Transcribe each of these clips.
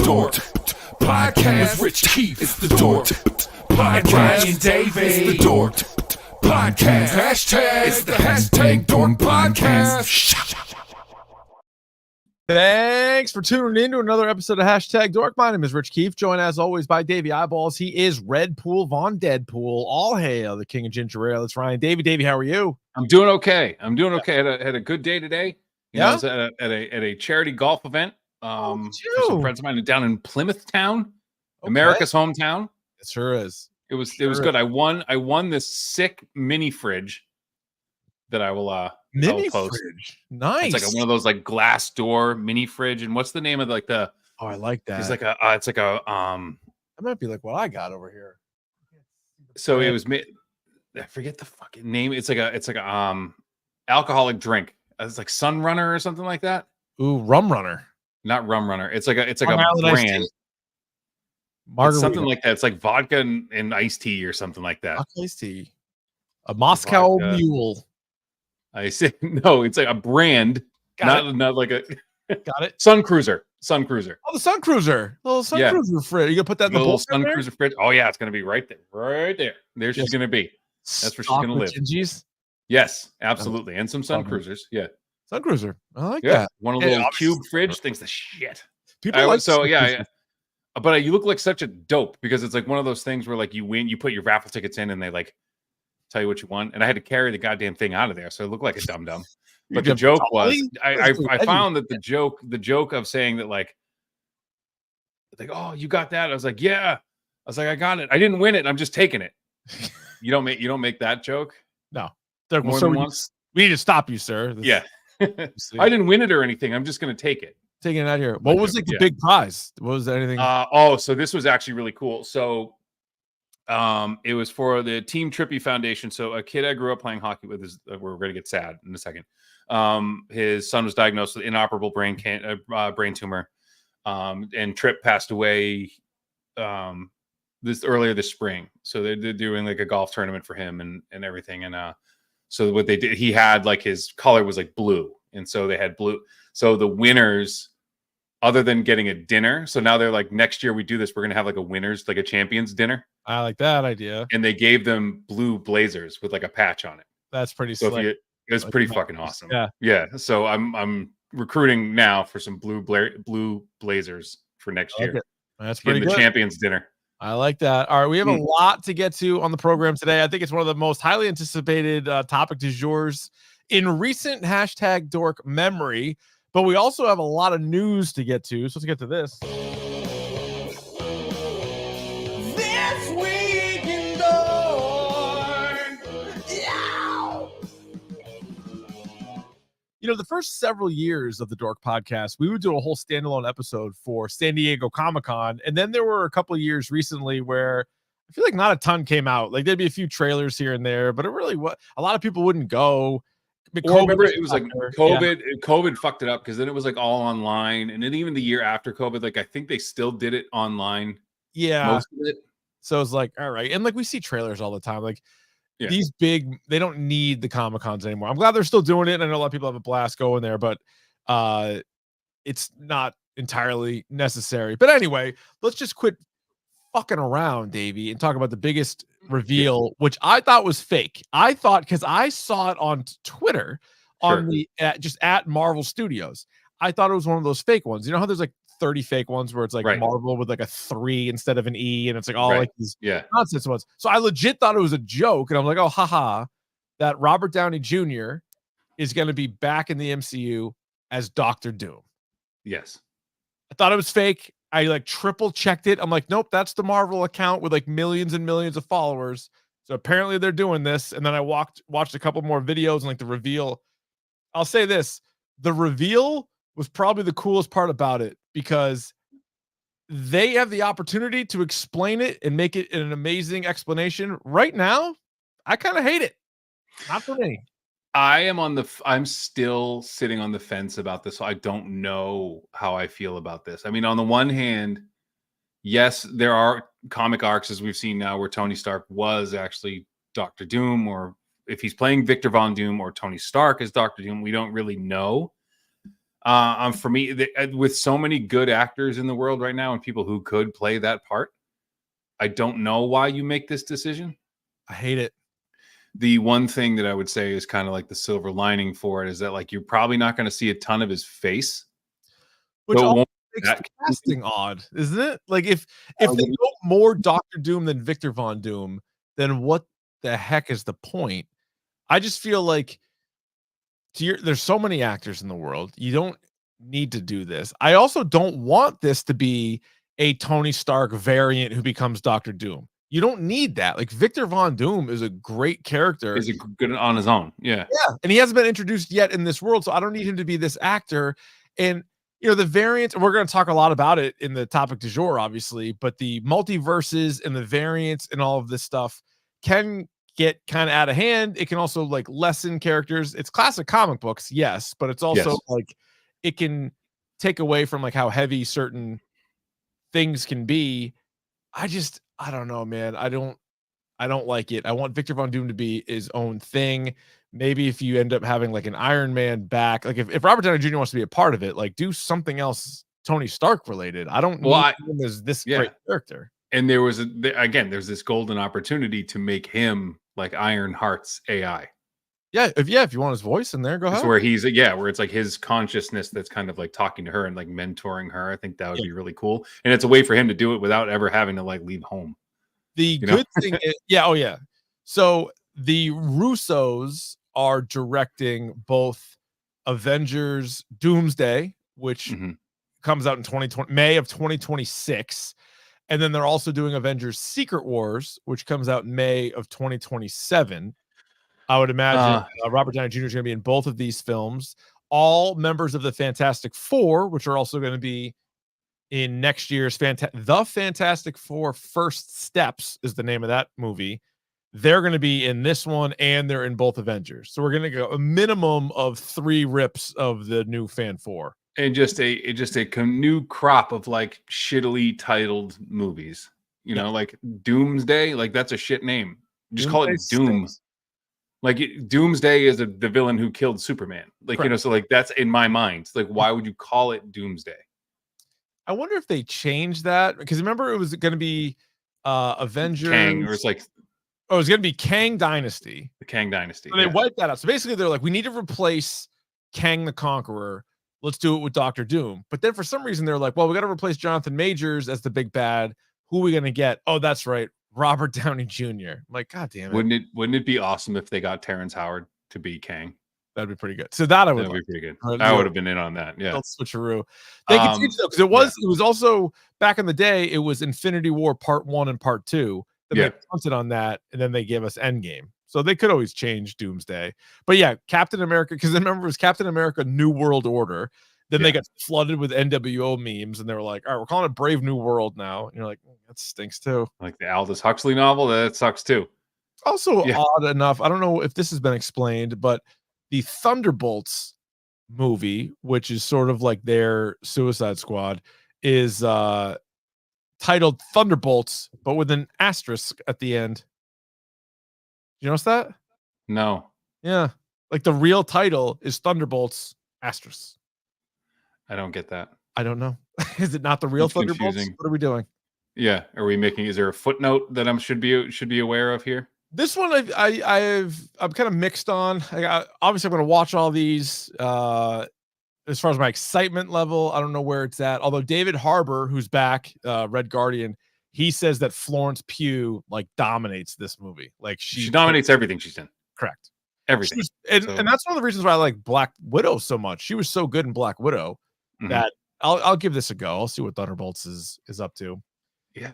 DORK Podcast with Rich Keefe. It's the DORK Podcast. Keefe Davey. It's the DORK Podcast. Hashtag. It's the hashtag DORK Podcast. Thanks for tuning in to another episode of Hashtag Dork. My name is Rich Keefe, joined as always by Davey Eyeballs. He is Red Pool Von Deadpool. All hail the king of ginger ale. It's Ryan. Davey, how are you? I'm doing okay. Had a good day today. You know, I was at a charity golf event. For some friends of mine down in Plymouth Town, America's hometown. It sure is. It was good. I won this sick mini fridge that I will Mini post. fridge. Nice. It's like one of those like glass door mini fridge. And what's the name of like the? Oh, I like that. It's like a. That might be like what I got over here. So it was. I forget the fucking name. It's like a alcoholic drink. It's like Sun Runner or something like that. Ooh, Rum Runner. Not Rum Runner. It's like a Long Island brand. Margarita. Something like that. It's like vodka and iced tea or something like that. Iced tea. A Moscow Mule. I say no. It's like a brand, not like a. Got it. Sun Cruiser. Oh, the Sun Cruiser. Little Sun Cruiser fridge. You gonna put that in the little bowl Sun Cruiser fridge? Oh yeah, it's gonna be right there. There she's gonna be. That's where she's gonna live. Gingies? Yes, absolutely, and some Sun Cruisers. Yeah, Sun Cruiser. I like that. One of the little cube fridge things. The shit. People like But you look like such a dope because it's like one of those things where like you win, you put your raffle tickets in, and they like tell you what you won, and I had to carry the goddamn thing out of there, so it looked like a dum dum. But the joke was, I found that the joke of saying that like, oh, you got that? I was like, yeah. I was like, I got it. I didn't win it. I'm just taking it. You don't make that joke. No. More than once. We need to stop you, sir. Yeah. I didn't win it or anything. I'm just going to take it. Taking it out here. What was like the big prize? What was anything? So this was actually really cool. So it was for the Team Trippy Foundation. So a kid I grew up playing hockey with is we're going to get sad in a second. His son was diagnosed with inoperable brain tumor. And Tripp passed away earlier this spring. So they're doing like a golf tournament for him and everything. And so what they did, he had like his color was like blue. And so they had blue. So the winners, other than getting a dinner, so now they're like, next year we do this, we're going to have like a winners, like a champions dinner. I like that idea. And they gave them blue blazers with like a patch on it. That's pretty slick. It was pretty fucking awesome. Yeah. Yeah. So I'm recruiting now for some blue blazers for next year. That's pretty good. The champions dinner. I like that. All right. We have a lot to get to on the program today. I think it's one of the most highly anticipated topic du jours in recent hashtag dork memory, but we also have a lot of news to get to. So let's get to this. This week in dork. Yeah. You know, the first several years of the Dork Podcast, we would do a whole standalone episode for San Diego Comic-Con. And then there were a couple of years recently where I feel like not a ton came out. Like there'd be a few trailers here and there, but it really was a lot of people wouldn't go. Remember, it was like COVID. Yeah. COVID fucked it up because then it was like all online. And then even the year after COVID, like I think they still did it online. Yeah. Most of it. So it's like, all right. And like we see trailers all the time. Like these big, they don't need the Comic-Cons anymore. I'm glad they're still doing it. And I know a lot of people have a blast going there, but it's not entirely necessary. But anyway, let's just quit fucking around, Davey, and talk about the biggest reveal, which I thought was fake. I thought, because I saw it on Twitter on the just at Marvel Studios. I thought it was one of those fake ones. You know how there's like 30 fake ones where it's like Marvel with like a 3 instead of an E, and it's like all like these nonsense ones. So I legit thought it was a joke, and I'm like, oh, haha, that Robert Downey Jr. is going to be back in the MCU as Dr. Doom. Yes. I thought it was fake. I like triple checked it. I'm like, nope, that's the Marvel account with like millions and millions of followers. So apparently they're doing this. And then I watched a couple more videos and like the reveal. I'll say this. The reveal was probably the coolest part about it because they have the opportunity to explain it and make it an amazing explanation. Right now, I kind of hate it. Not for me. I'm still sitting on the fence about this. So I don't know how I feel about this. I mean, on the one hand, yes, there are comic arcs as we've seen now where Tony Stark was actually Dr. Doom, or if he's playing Victor Von Doom or Tony Stark as Dr. Doom, we don't really know. For me, with so many good actors in the world right now and people who could play that part, I don't know why you make this decision. I hate it. The one thing that I would say is kind of like the silver lining for it is that like you're probably not going to see a ton of his face, Which so it won't makes that the casting odd, isn't it? Like if they go more Doctor Doom than Victor Von Doom, then what the heck is the point? I just feel like there's so many actors in the world. You don't need to do this. I also don't want this to be a Tony Stark variant who becomes Doctor Doom. You don't need that. Like Victor Von Doom is a great character. Is good on his own. Yeah. Yeah. And he hasn't been introduced yet in this world. So I don't need him to be this actor. And the variants, we're going to talk a lot about it in the topic du jour, obviously, but the multiverses and the variants and all of this stuff can get kind of out of hand. It can also like lessen characters. It's classic comic books, yes, but it's also like it can take away from like how heavy certain things can be. I don't know, man. I don't like it. I want Victor Von Doom to be his own thing. Maybe if you end up having like an Iron Man back, like if Robert Downey Jr. wants to be a part of it, like do something else Tony Stark related. I don't need him as this great character. And there was there's this golden opportunity to make him like Ironheart's AI. Yeah, if you want his voice in there, go ahead. Where he's where it's like his consciousness that's kind of like talking to her and like mentoring her. I think that would be really cool. And it's a way for him to do it without ever having to like leave home. The good thing is, so the Russos are directing both Avengers Doomsday, which comes out in 2020, May of 2026. And then they're also doing Avengers Secret Wars, which comes out in May of 2027. I would imagine Robert Downey Jr. is going to be in both of these films. All members of the Fantastic Four, which are also going to be in next year's The Fantastic Four First Steps is the name of that movie. They're going to be in this one and they're in both Avengers. So we're going to go a minimum of 3 rips of the new Fan Four. And just a new crop of like shittily titled movies, like Doomsday, like that's a shit name. Just call it Doom. Like Doomsday is the villain who killed Superman. Like, so like that's in my mind. It's like, why would you call it Doomsday? I wonder if they changed that because remember it was going to be Avengers. Kang, or it's like, it was going to be Kang Dynasty. The Kang Dynasty. So they wiped that out. So basically, they're like, we need to replace Kang the Conqueror. Let's do it with Doctor Doom. But then for some reason, they're like, well, we got to replace Jonathan Majors as the big bad. Who are we going to get? Oh, that's right. Robert Downey Jr. I'm like, God damn it. Wouldn't it be awesome if they got Terrence Howard to be Kang? That'd be pretty good. So that would be pretty good. I would have been in on that. Yeah. Switcheroo. They could change though, because it was also back in the day, it was Infinity War Part 1 and Part 2. Then they punted on that, and then they gave us Endgame. So they could always change Doomsday. But yeah, Captain America, because remember it was Captain America New World Order. Then they got flooded with NWO memes, and they were like, all right, we're calling it Brave New World now. And you're like, that stinks too. Like the Aldous Huxley novel, that sucks too. Also odd enough, I don't know if this has been explained, but the Thunderbolts movie, which is sort of like their Suicide Squad, is titled Thunderbolts, but with an asterisk at the end. You notice that? No. Yeah. Like the real title is Thunderbolts asterisk. I don't get that. I don't know. Is it not the real Thunderbolts? Confusing. What are we doing? Yeah. Are we making? Is there a footnote that I should be aware of here? This one I'm kind of mixed on. Obviously, I'm going to watch all these. As far as my excitement level, I don't know where it's at. Although David Harbour, who's back, Red Guardian, he says that Florence Pugh like dominates this movie. Like she dominates everything she's in. Correct. Everything. And that's one of the reasons why I like Black Widow so much. She was so good in Black Widow that I'll give this a go. I'll see what Thunderbolts is up to. Yeah.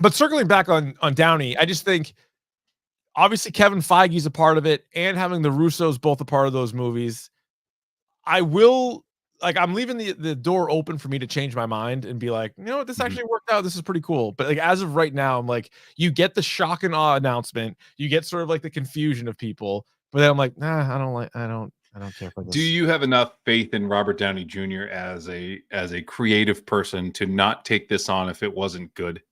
But circling back on Downey, I just think obviously Kevin Feige's a part of it, and having the Russos both a part of those movies. I'm leaving the door open for me to change my mind and be like, this actually worked out. This is pretty cool. But like as of right now, I'm like, you get the shock and awe announcement, you get sort of like the confusion of people, but then I'm like, nah, I don't care for this. Do you have enough faith in Robert Downey Jr. as a creative person to not take this on if it wasn't good?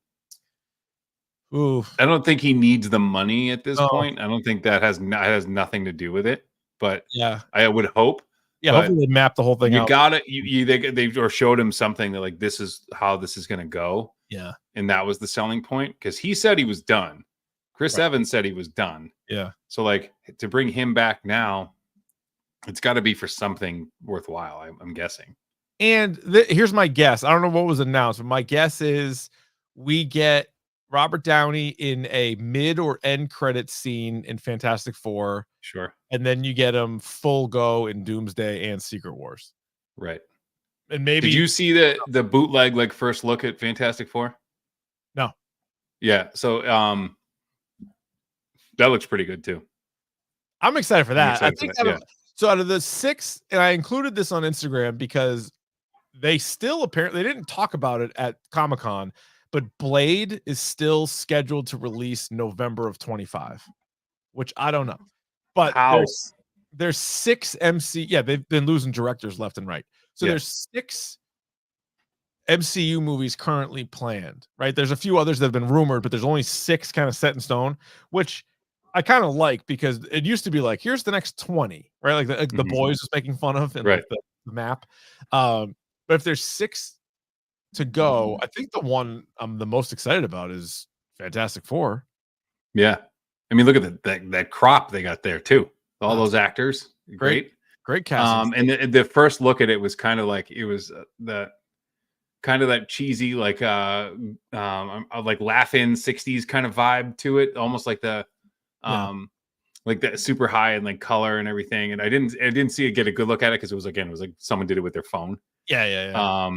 Ooh. I don't think he needs the money at this point. I don't think that has nothing to do with it. But yeah, I would hope. Yeah, hopefully they map the whole thing out. They or showed him something that like this is how this is going to go. Yeah, and that was the selling point because he said he was done. Chris Evans said he was done. Yeah. So like to bring him back now, it's got to be for something worthwhile. I'm guessing. And here's my guess. I don't know what was announced, but my guess is we get Robert Downey in a mid or end credit scene in Fantastic Four. Sure. And then you get him full go in Doomsday and Secret Wars. Right. And maybe did you see the bootleg like first look at Fantastic Four? No. Yeah. So that looks pretty good too. I'm excited for that. I think so out of the 6, and I included this on Instagram because they still apparently they didn't talk about it at Comic-Con, but Blade is still scheduled to release November of 25, which I don't know. But there's 6 MC. Yeah, they've been losing directors left and right. So there's 6 MCU movies currently planned, right? There's a few others that have been rumored, but there's only 6 kind of set in stone, which I kind of like because it used to be like, here's the next 20, right? Like the boys was making fun of and like the map. But if there's 6 to go, I think the one I'm the most excited about is Fantastic Four. Yeah. I mean, look at that crop they got there too. All those actors. Great casting. And the first look at it was kind of like it was the kind of that cheesy like laugh-in 60s kind of vibe to it, almost like the like that super high and like color and everything. And I didn't see it get a good look at it because it was like someone did it with their phone. Yeah.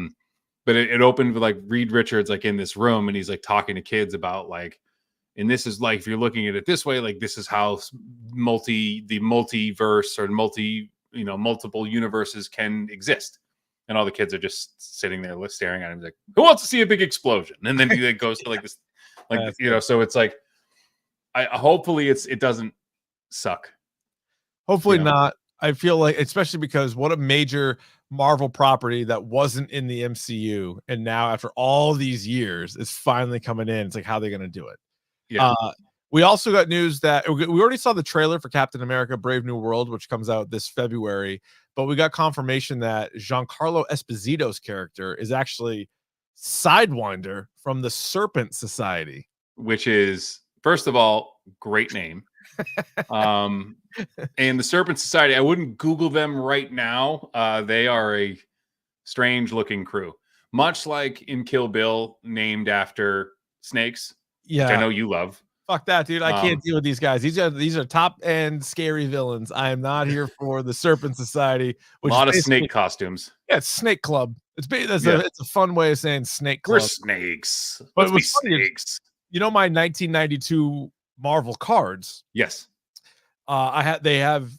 But it opened with like Reed Richards like in this room and he's like talking to kids about like, and this is like if you're looking at it this way, like this is how the multiverse or multiple universes can exist. And all the kids are just sitting there staring at him like, who wants to see a big explosion? And then he goes to like this, like so it's like hopefully it doesn't suck. Hopefully not. I feel like, especially because what a major Marvel property that wasn't in the MCU, and now after all these years, is finally coming in. It's like, how are they going to do it? Yeah. We also got news that we already saw the trailer for Captain America: Brave New World, which comes out this February. But we got confirmation that Giancarlo Esposito's character is actually Sidewinder from the Serpent Society, which is, first of all, great name. And the Serpent Society, I wouldn't Google them right now. They are a strange looking crew, much like in Kill Bill, named after snakes. Yeah, which I know you love. Fuck that, dude. I can't deal with these guys. These are top end scary villains. I am not here for the Serpent Society. Which a lot of snake costumes. Yeah, it's Snake Club. It's a fun way of saying Snake Club. We're snakes. But it was snakes. You know my 1992 Marvel cards. Yes. They have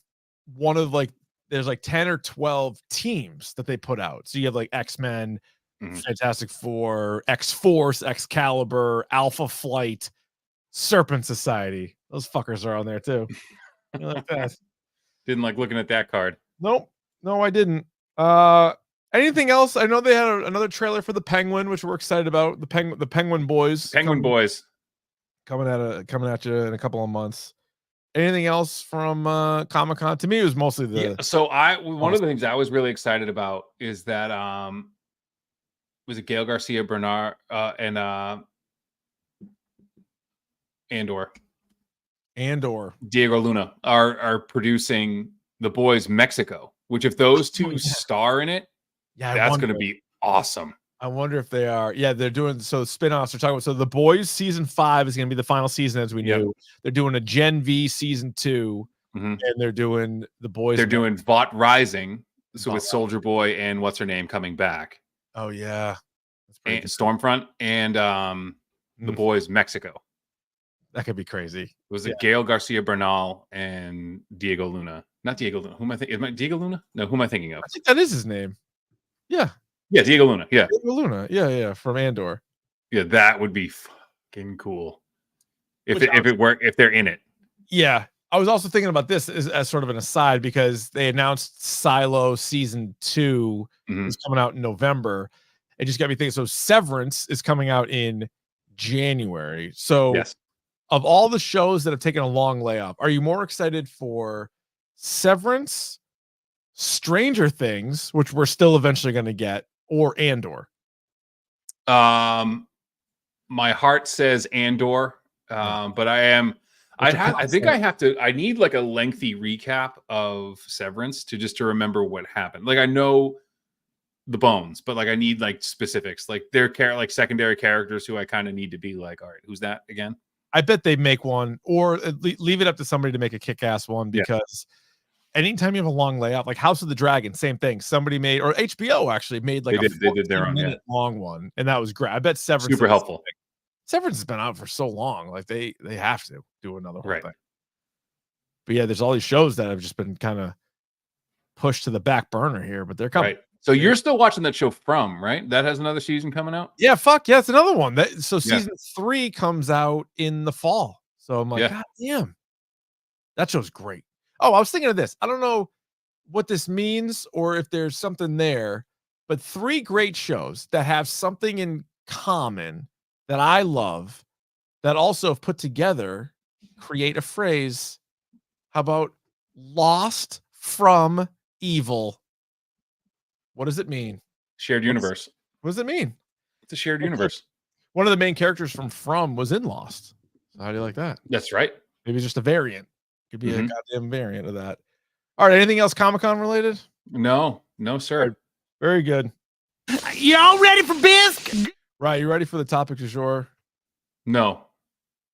one of like there's like 10 or 12 teams that they put out. So you have like X-Men, Fantastic Four, X-Force, Excalibur, Alpha Flight, Serpent Society. Those fuckers are on there too. You like that? Didn't like looking at that card. Nope. No, I didn't. Anything else? I know they had another trailer for the Penguin, which we're excited about. The Penguin Boys. Boys coming at you in a couple of months. Anything else from Comic-Con? To me, it was mostly the. So one of the things I was really excited about is that was it Gail Garcia Bernal and Andor Diego Luna are producing The Boys Mexico, which if those two star in it, that's going to be awesome. I wonder if they are. Yeah, they're doing spin-offs. They're talking about The Boys season 5 is going to be the final season as we knew. They're doing a Gen V season 2, and they're doing The Boys. They're doing Vought Rising, with Soldier Boy and what's her name coming back. Oh yeah, and Stormfront and The Boys Mexico. That could be crazy. It was Gail Garcia Bernal and Diego Luna. Not Diego Luna. Who am I thinking? Is it Diego Luna? No, who am I thinking of? I think that is his name. Yeah. Yeah, Diego Luna. Yeah. Diego Luna. Yeah, from Andor. Yeah, that would be fucking cool. If it worked, if they're in it. Yeah. I was also thinking about this as sort of an aside because they announced Silo season 2 is coming out in November. It just got me thinking. So Severance is coming out in January. So of all the shows that have taken a long layup, are you more excited for Severance, Stranger Things, which we're still eventually going to get, or Andor? My heart says Andor, but I think I have to. I need like a lengthy recap of Severance to remember what happened. Like I know the bones, but like I need like specifics, like their like secondary characters who I kind of need to be like, all right, who's that again? I bet they make one, or leave it up to somebody to make a kick-ass one, because anytime you have a long layout, like House of the Dragon, same thing. Somebody made, or HBO actually made like they did their own long one, and that was great. I bet Severance super helpful. Severance has been out for so long, like they have to do another whole right thing. But yeah, there's all these shows that have just been kind of pushed to the back burner here, but they're coming. Right. So you're still watching that show From, right? That has another season coming out? Yeah, fuck yeah, it's another one. So season 3 comes out in the fall. So I'm like, God damn. That show's great. Oh, I was thinking of this. I don't know what this means or if there's something there, but 3 great shows that have something in common that I love, that also, if put together, create a phrase. How about lost from evil? What does it mean? Shared universe. What does it mean? It's a shared universe. One of the main characters from was in Lost. So how do you like that? That's right. Maybe just a variant. Could be a goddamn variant of that. All right. Anything else Comic-Con related? No, sir. Right. Very good. Y'all ready for Bisque? Right. You ready for the topic du jour? No.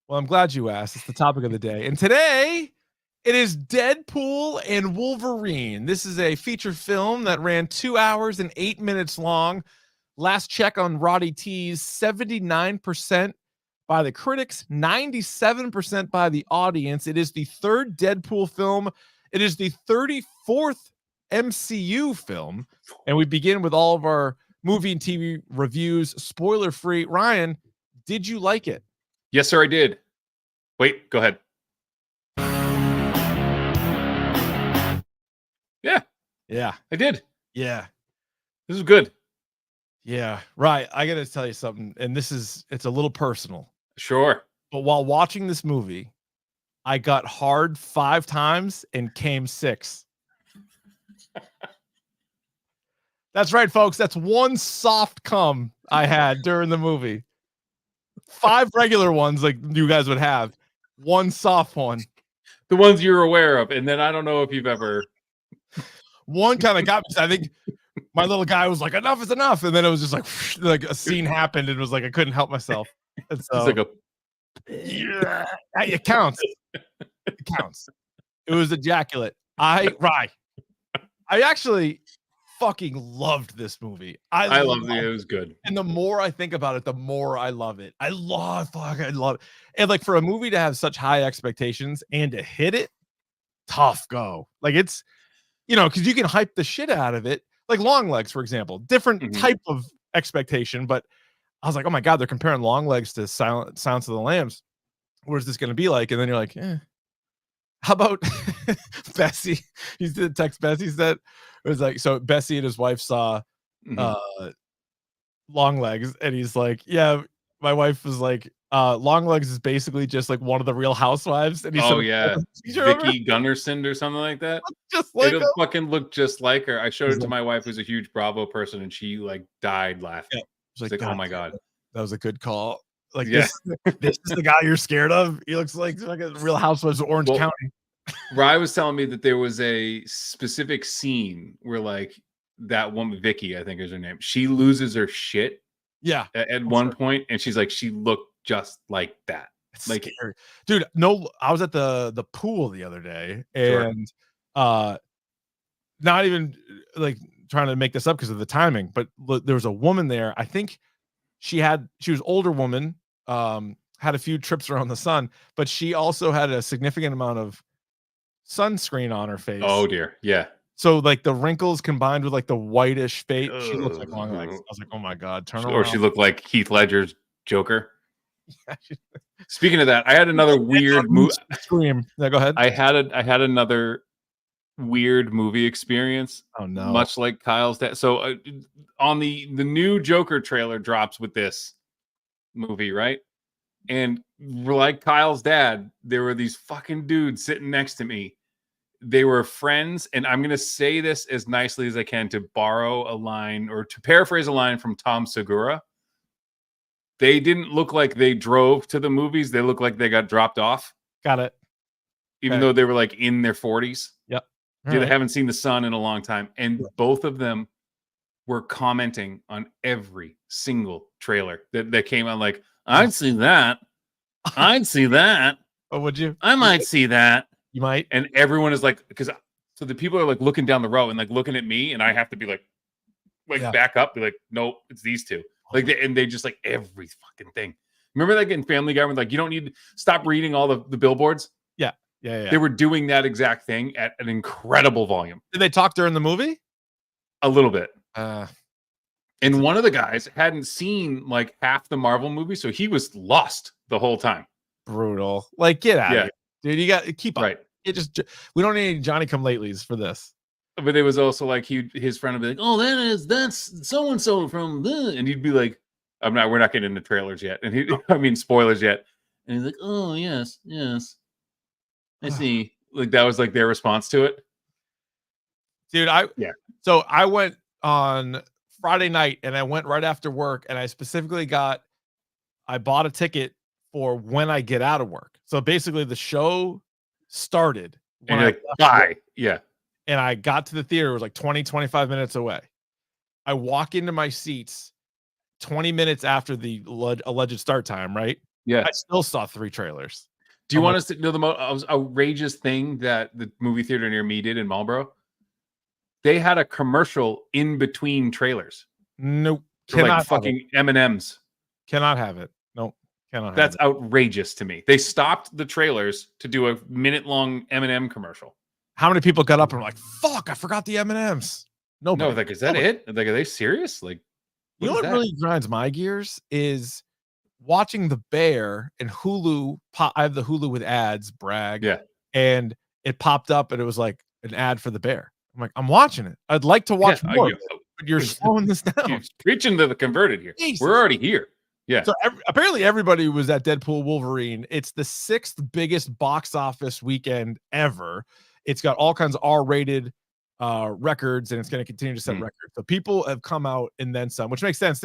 Well, I'm glad you asked. It's the topic of the day. And today, it is Deadpool and Wolverine. This is a feature film that ran 2 hours and 8 minutes long. Last check on Roddy T's, 79% by the critics, 97% by the audience. It is the 3rd Deadpool film. It is the 34th MCU film. And we begin with all of our movie and TV reviews, spoiler free. Ryan, did you like it? Yes, sir, I did. Wait, go ahead. Yeah, I did. Yeah. This is good. Yeah, right. I got to tell you something, and it's a little personal. Sure. But while watching this movie, I got hard 5 times and came 6. That's right, folks. That's 1 soft cum I had during the movie. 5 regular ones like you guys would have. 1 soft one. The ones you're aware of. And then I don't know if you've ever... One kind of got me. I think my little guy was like, enough is enough. And then it was just like a scene happened and it was like I couldn't help myself. And so, it's like yeah, it counts. It counts. It was ejaculate. I actually fucking loved this movie. I loved it. It was good. And the more I think about it, the more I love it. I love it. And like for a movie to have such high expectations and to hit it, tough go. Like it's, because you can hype the shit out of it. Like Longlegs, for example, different type of expectation. But I was like, oh my God, they're comparing Longlegs to Silence of the Lambs. What is this going to be like? And then you're like, how about Bessie? He did text Bessie said it was like, so Bessie and his wife saw Longlegs, and he's like, yeah, my wife was like, Longlegs is basically just like one of the Real Housewives. And he said, Vicky Gunnarsson or something like that. Just like it'll fucking look just like her. I showed it to my wife, who's a huge Bravo person, and she like died laughing. Yeah. Like, oh my God, that was a good call. Like this is the guy you're scared of. He looks like a Real Housewives of Orange County. Rye was telling me that there was a specific scene where like that woman, Vicky, I think is her name, she loses her shit. Yeah. At one point, and she's like, she looked just like that. It's like scary. Dude, no, I was at the pool the other day, and not even like trying to make this up because of the timing, but there was a woman there. I think she was older woman, had a few trips around the sun, but she also had a significant amount of sunscreen on her face. Oh dear. Yeah. So like the wrinkles combined with like the whitish face, she looks like Longlegs. I was like, oh my God, turn around. Or she looked like Heath Ledger's Joker. Speaking of that, I had another weird movie. Scream. Yeah, go ahead. I had another weird movie experience. Oh no. Much like Kyle's dad. So on the new Joker trailer drops with this movie, right? And like Kyle's dad, there were these fucking dudes sitting next to me they were friends, and I'm going to say this as nicely as I can to borrow a line or to paraphrase a line from Tom Segura. They didn't look like they drove to the movies. They looked like they got dropped off. Got it. Even though they were like in their 40s. Yep. They haven't seen the sun in a long time. And both of them were commenting on every single trailer that came out like, I'd see that. I'd see that. Oh, would you? I might see that. You might. And everyone is like, because so the people are like looking down the row and like looking at me, and I have to be like back up, be like, no, it's these two. Like, they just like every fucking thing. Remember like in Family Guy when like you don't need to stop reading all the billboards? Yeah. They were doing that exact thing at an incredible volume. Did they talk during the movie? A little bit. And one of the guys hadn't seen like half the Marvel movie, so he was lost the whole time. Brutal. Like, get out of here. Dude, you got to keep up. Right. We don't need any Johnny come latelys for this. But it was also like his friend would be like, "Oh, that's so and so from the," and he'd be like, we're not getting into trailers yet, and spoilers yet." And he's like, "Oh, yes, I see." Like that was like their response to it. Dude, So I went on Friday night, and I went right after work, and I specifically I bought a ticket for when I get out of work. So basically, the show started when and you're like, bye. Yeah. And I got to the theater, it was like 20-25 minutes away. I walk into my seats 20 minutes after the alleged start time, right? Yeah. I still saw 3 trailers. Do you want us to know the most outrageous thing that the movie theater near me did in Marlboro? They had a commercial in between trailers. Nope. Like fucking M&Ms. Cannot have it. Nope. Cannot. That's outrageous to me. They stopped the trailers to do a minute-long M&M commercial. How many people got up and were like, "Fuck, I forgot the M&Ms"? Nobody. No, like, is that it? Like, are they serious? Like, you know what really grinds my gears is watching The Bear and Hulu. I have the Hulu with ads, brag. Yeah. And it popped up and it was like an ad for The Bear. I'm like, I'm watching it. I'd like to watch more, but you're slowing this down. You're preaching to the converted here. Jesus. We're already here. Yeah. So apparently everybody was at Deadpool Wolverine. It's the 6th biggest box office weekend ever. It's got all kinds of R-rated records, and it's going to continue to set records. So people have come out and then some, which makes sense.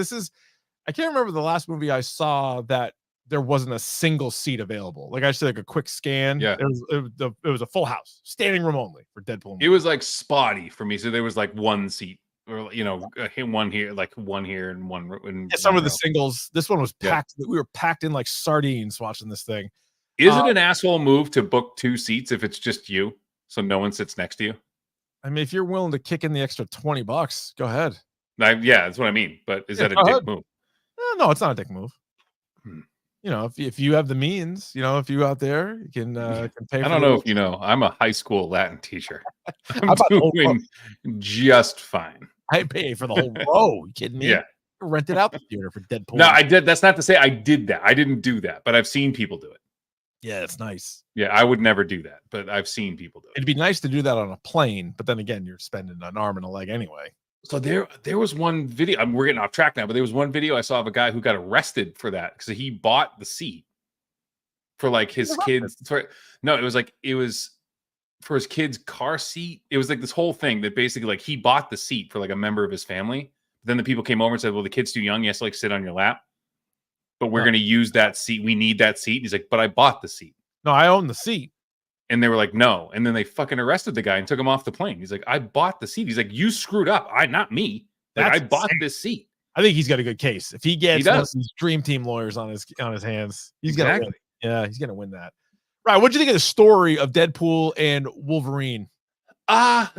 I can't remember the last movie I saw that there wasn't a single seat available. Like I just did like a quick scan. Yeah. It was a full house, standing room only for Deadpool. It was like spotty for me. So there was like one seat, or one here, like one here, and one. Some of the singles. This one was packed. We were packed in like sardines watching this thing. Is it an asshole move to book 2 seats if it's just you, so no one sits next to you? I mean, if you're willing to kick in the extra $20, go ahead. Yeah, that's what I mean. But is that a dick move? No, it's not a dick move. If you have the means, if you out there, you can pay. I don't know if you know. I'm a high school Latin teacher. I'm doing just fine. I pay for the whole row. You kidding me? Yeah. Rented out the theater for Deadpool. No, I did. That's not to say I did that. I didn't do that, but I've seen people do it. Yeah, it's nice. Yeah, I would never do that, but I've seen people do it. It'd be nice to do that on a plane, but then again, you're spending an arm and a leg anyway. So there was one video. We're getting off track now, but there was one video I saw of a guy who got arrested for that because he bought the seat for like his kids. It was for his kid's car seat. It was like this whole thing that basically like he bought the seat for like a member of his family. Then the people came over and said, "Well, the kid's too young. He has to like sit on your lap, but we're going to use that seat. We need that seat." And he's like, "But I bought the seat." No, I own the seat. And they were like, "No." And then they fucking arrested the guy and took him off the plane. He's like, "I bought the seat." He's like, "You screwed up. Not me. Like, I bought this seat." I think he's got a good case. If he gets these dream team lawyers on his hands, he's gonna win. Yeah, he's gonna win that. Right. What do you think of the story of Deadpool and Wolverine? I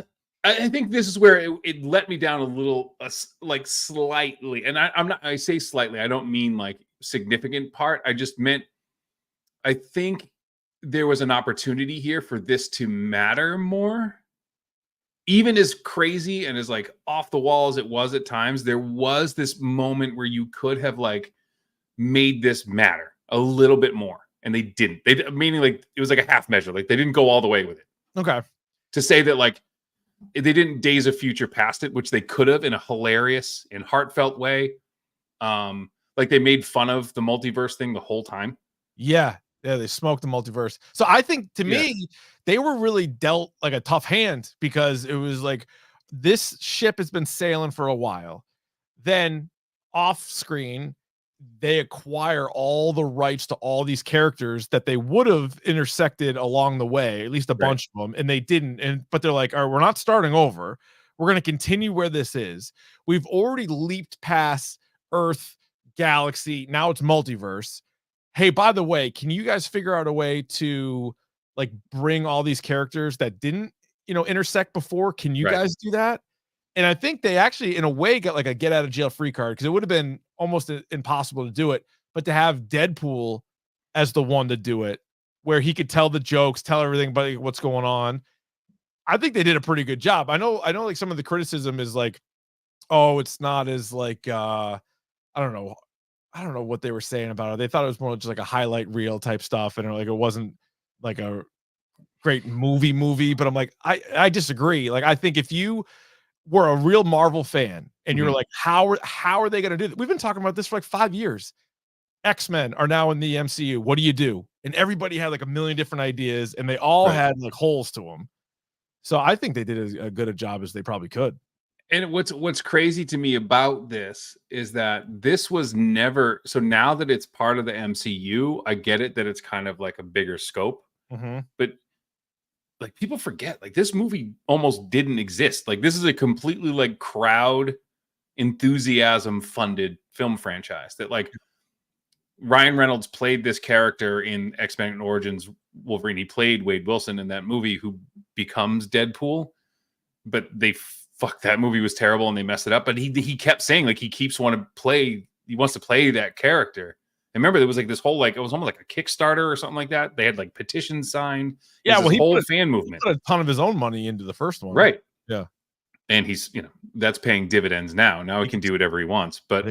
think this is where it let me down a little, like slightly. And I say slightly. I don't mean like significant part. I just meant, I think there was an opportunity here for this to matter more. Even as crazy and as like off the wall as it was at times, there was this moment where you could have like made this matter a little bit more. And they didn't. Meaning like it was like a half measure. Like they didn't go all the way with it. Okay. To say that like they didn't Days of Future past it, which they could have in a hilarious and heartfelt way. Like they made fun of the multiverse thing the whole time. Yeah. Yeah, they smoked the multiverse. So I think to me, they were really dealt like a tough hand because it was like this ship has been sailing for a while. Then off screen, they acquire all the rights to all these characters that they would have intersected along the way, at least a bunch of them, and they didn't. But they're like, all right, we're not starting over. We're going to continue where this is. We've already leaped past Earth, galaxy. Now it's multiverse. Hey, by the way, can you guys figure out a way to like bring all these characters that didn't, intersect before? Can you guys do that? And I think they actually, in a way, got like a get out of jail free card because it would have been almost impossible to do it. But to have Deadpool as the one to do it, where he could tell the jokes, tell everything about what's going on, I think they did a pretty good job. I know, like some of the criticism is like, oh, it's not as like, I don't know what they were saying about it. They thought it was more just like a highlight reel type stuff, and like it wasn't like a great movie. But I'm like, I disagree. Like, I think if you were a real Marvel fan and you're like, how are they going to do that? We've been talking about this for like 5 years. X-Men are now in the MCU. What do you do? And everybody had like a million different ideas, and they all had like holes to them. So I think they did as good a job as they probably could. And what's crazy to me about this is that this was never, so now that it's part of the MCU, I get it that it's kind of like a bigger scope. But like people forget, like this movie almost didn't exist. Like this is a completely like crowd enthusiasm funded film franchise that like Ryan Reynolds played this character in X-Men Origins Wolverine. He played Wade Wilson in that movie who becomes Deadpool, but they fuck, that movie was terrible and they messed it up. But he kept saying like he wants to play that character. And remember, there was like this whole like it was almost like a Kickstarter or something like that. They had like petitions signed. Yeah, well, he whole fan movement. He put a ton of his own money into the first one, right? Yeah, and he's that's paying dividends now. Now he can do whatever he wants. But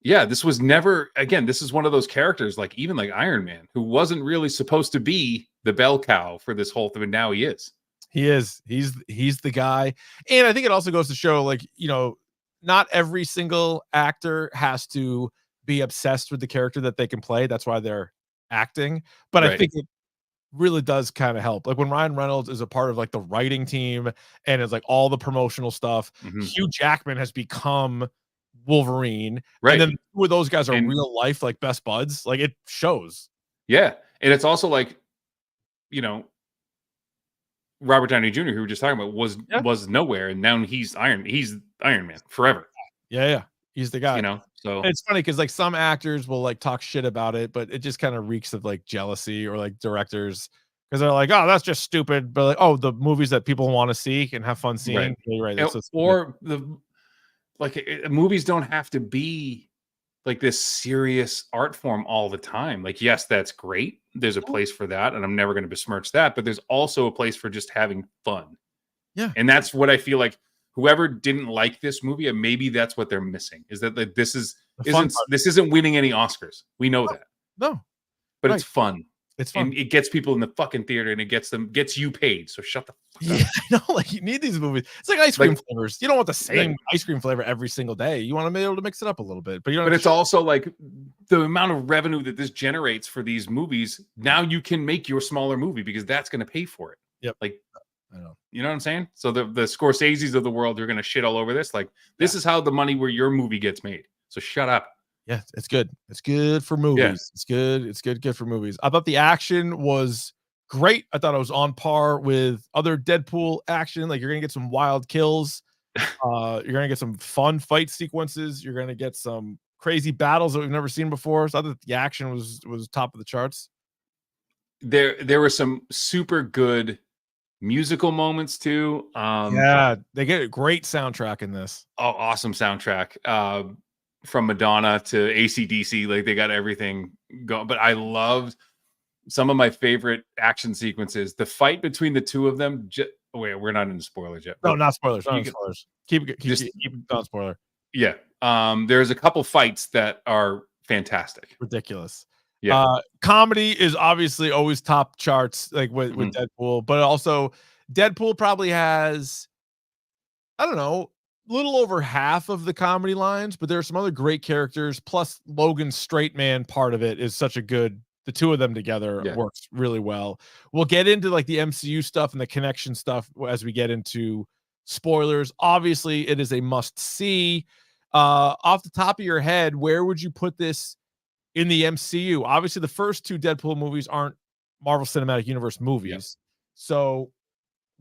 yeah, this was never again. This is one of those characters like even like Iron Man, who wasn't really supposed to be the bell cow for this whole thing, but now he is. He is. He's the guy. And I think it also goes to show, like, not every single actor has to be obsessed with the character that they can play. That's why they're acting. But I think it really does kind of help. Like when Ryan Reynolds is a part of like the writing team and it's like all the promotional stuff, Hugh Jackman has become Wolverine. And then where those guys are real life, like best buds, like it shows. Yeah. And it's also like, Robert Downey Jr., who we were just talking about, was nowhere, and now he's Iron Man forever. Yeah, he's the guy. So it's funny because like some actors will like talk shit about it, but it just kind of reeks of like jealousy or like directors because they're like, oh, that's just stupid. But like, oh, the movies that people want to see and have fun seeing, movies don't have to be like this serious art form all the time. Like, yes, that's great. There's a place for that, and I'm never going to besmirch that. But there's also a place for just having fun. Yeah, and that's what I feel like. Whoever didn't like this movie, maybe that's what they're missing. Is that like this isn't winning any Oscars? We know that. No, but it's fun. It's fun. And it gets people in the fucking theater, and it gets you paid. So shut the fuck up. Yeah, I know. Like you need these movies. It's like ice cream flavors. You don't want the same ice cream flavor every single day. You want to be able to mix it up a little bit. But it's also like the amount of revenue that this generates for these movies. Now you can make your smaller movie because that's going to pay for it. Yep. Like, I know. You know what I'm saying? So the Scorseses of the world are going to shit all over this. Like this is how the money where your movie gets made. So shut up. Yeah, it's good. It's good for movies. Yeah. It's good. It's good for movies. I thought the action was great. I thought it was on par with other Deadpool action. Like you're gonna get some wild kills. You're gonna get some fun fight sequences. You're gonna get some crazy battles that we've never seen before. So I thought the action was top of the charts. There were some super good musical moments too. Yeah, they get a great soundtrack in this. Oh, awesome soundtrack. From Madonna to AC/DC, like they got everything going. But I loved some of my favorite action sequences. The fight between the two of them. Wait, we're not into spoilers yet. No, not spoilers. Not spoilers. Keep not spoiler. Yeah. There's a couple fights that are fantastic. Ridiculous. Yeah. Comedy is obviously always top charts, like with Deadpool, but also Deadpool probably has, I don't know, little over half of the comedy lines, but there are some other great characters. Plus, Logan's straight man part of it is such a good the two of them together works really well. We'll get into like the MCU stuff and the connection stuff as we get into spoilers. Obviously, it is a must see. Off the top of your head, where would you put this in the MCU? Obviously, the first two Deadpool movies aren't Marvel Cinematic Universe movies. Yep. So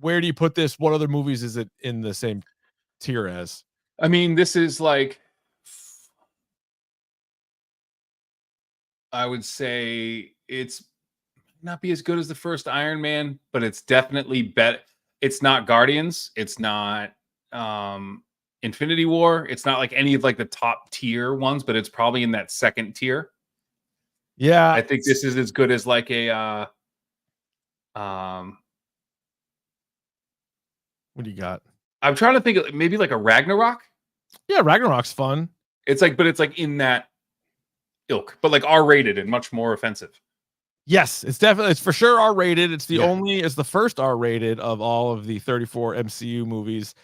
where do you put this? What other movies is it in the same tier as? I mean, this is like, I would say it's not be as good as the first Iron Man, but it's definitely better. It's not Guardians. It's not Infinity War. It's not like any of like the top tier ones, but it's probably in that second tier. Yeah. I think this is as good as like a what do you got? I'm trying to think of maybe like a Ragnarok. Yeah, Ragnarok's fun. It's like, but it's like in that ilk, but like R-rated and much more offensive. Yes, it's for sure R-rated. It's the first R-rated of all of the 34 MCU movies.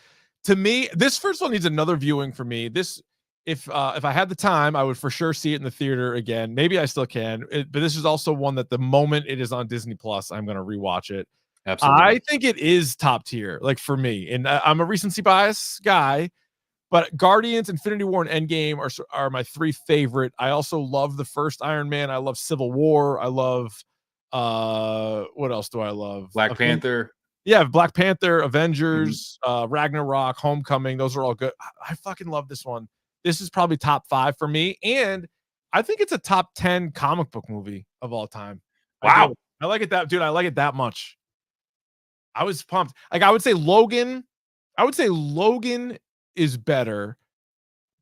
To me, this first one needs another viewing for me. This, if I had the time, I would for sure see it in the theater again. Maybe I still can, but this is also one that the moment it is on Disney Plus, I'm going to rewatch it. Absolutely. I think it is top tier, like for me, and I'm a recency bias guy. But Guardians, Infinity War, and Endgame are my three favorite. I also love the first Iron Man. I love Civil War. I love what else do I love? Black Panther. Yeah, Black Panther, Avengers, Ragnarok, Homecoming. Those are all good. I fucking love this one. This is probably top 5 for me, and I think it's a top 10 comic book movie of all time. Wow, I like it that, dude. I like it that much. I was pumped. Like I would say Logan is better,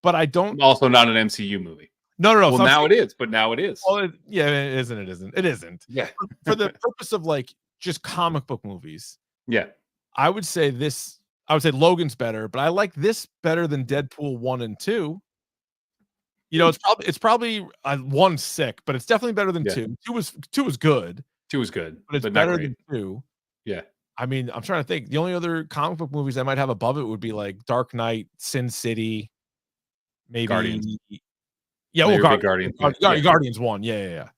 but I don't. Also, not an MCU movie. No. Well, now it is, but now it is. Well, yeah, it isn't. It isn't. It isn't. Yeah. For the purpose of like just comic book movies. Yeah. I would say Logan's better, but I like this better than Deadpool 1 and 2. You know, it's probably one sick, but it's definitely better than 2. 2 was good. 2 was good, but it's better than 2. Yeah. I mean, I'm trying to think. The only other comic book movies I might have above it would be like Dark Knight, Sin City, maybe Guardians. Yeah, well, Guardians. Guardians 1. Yeah.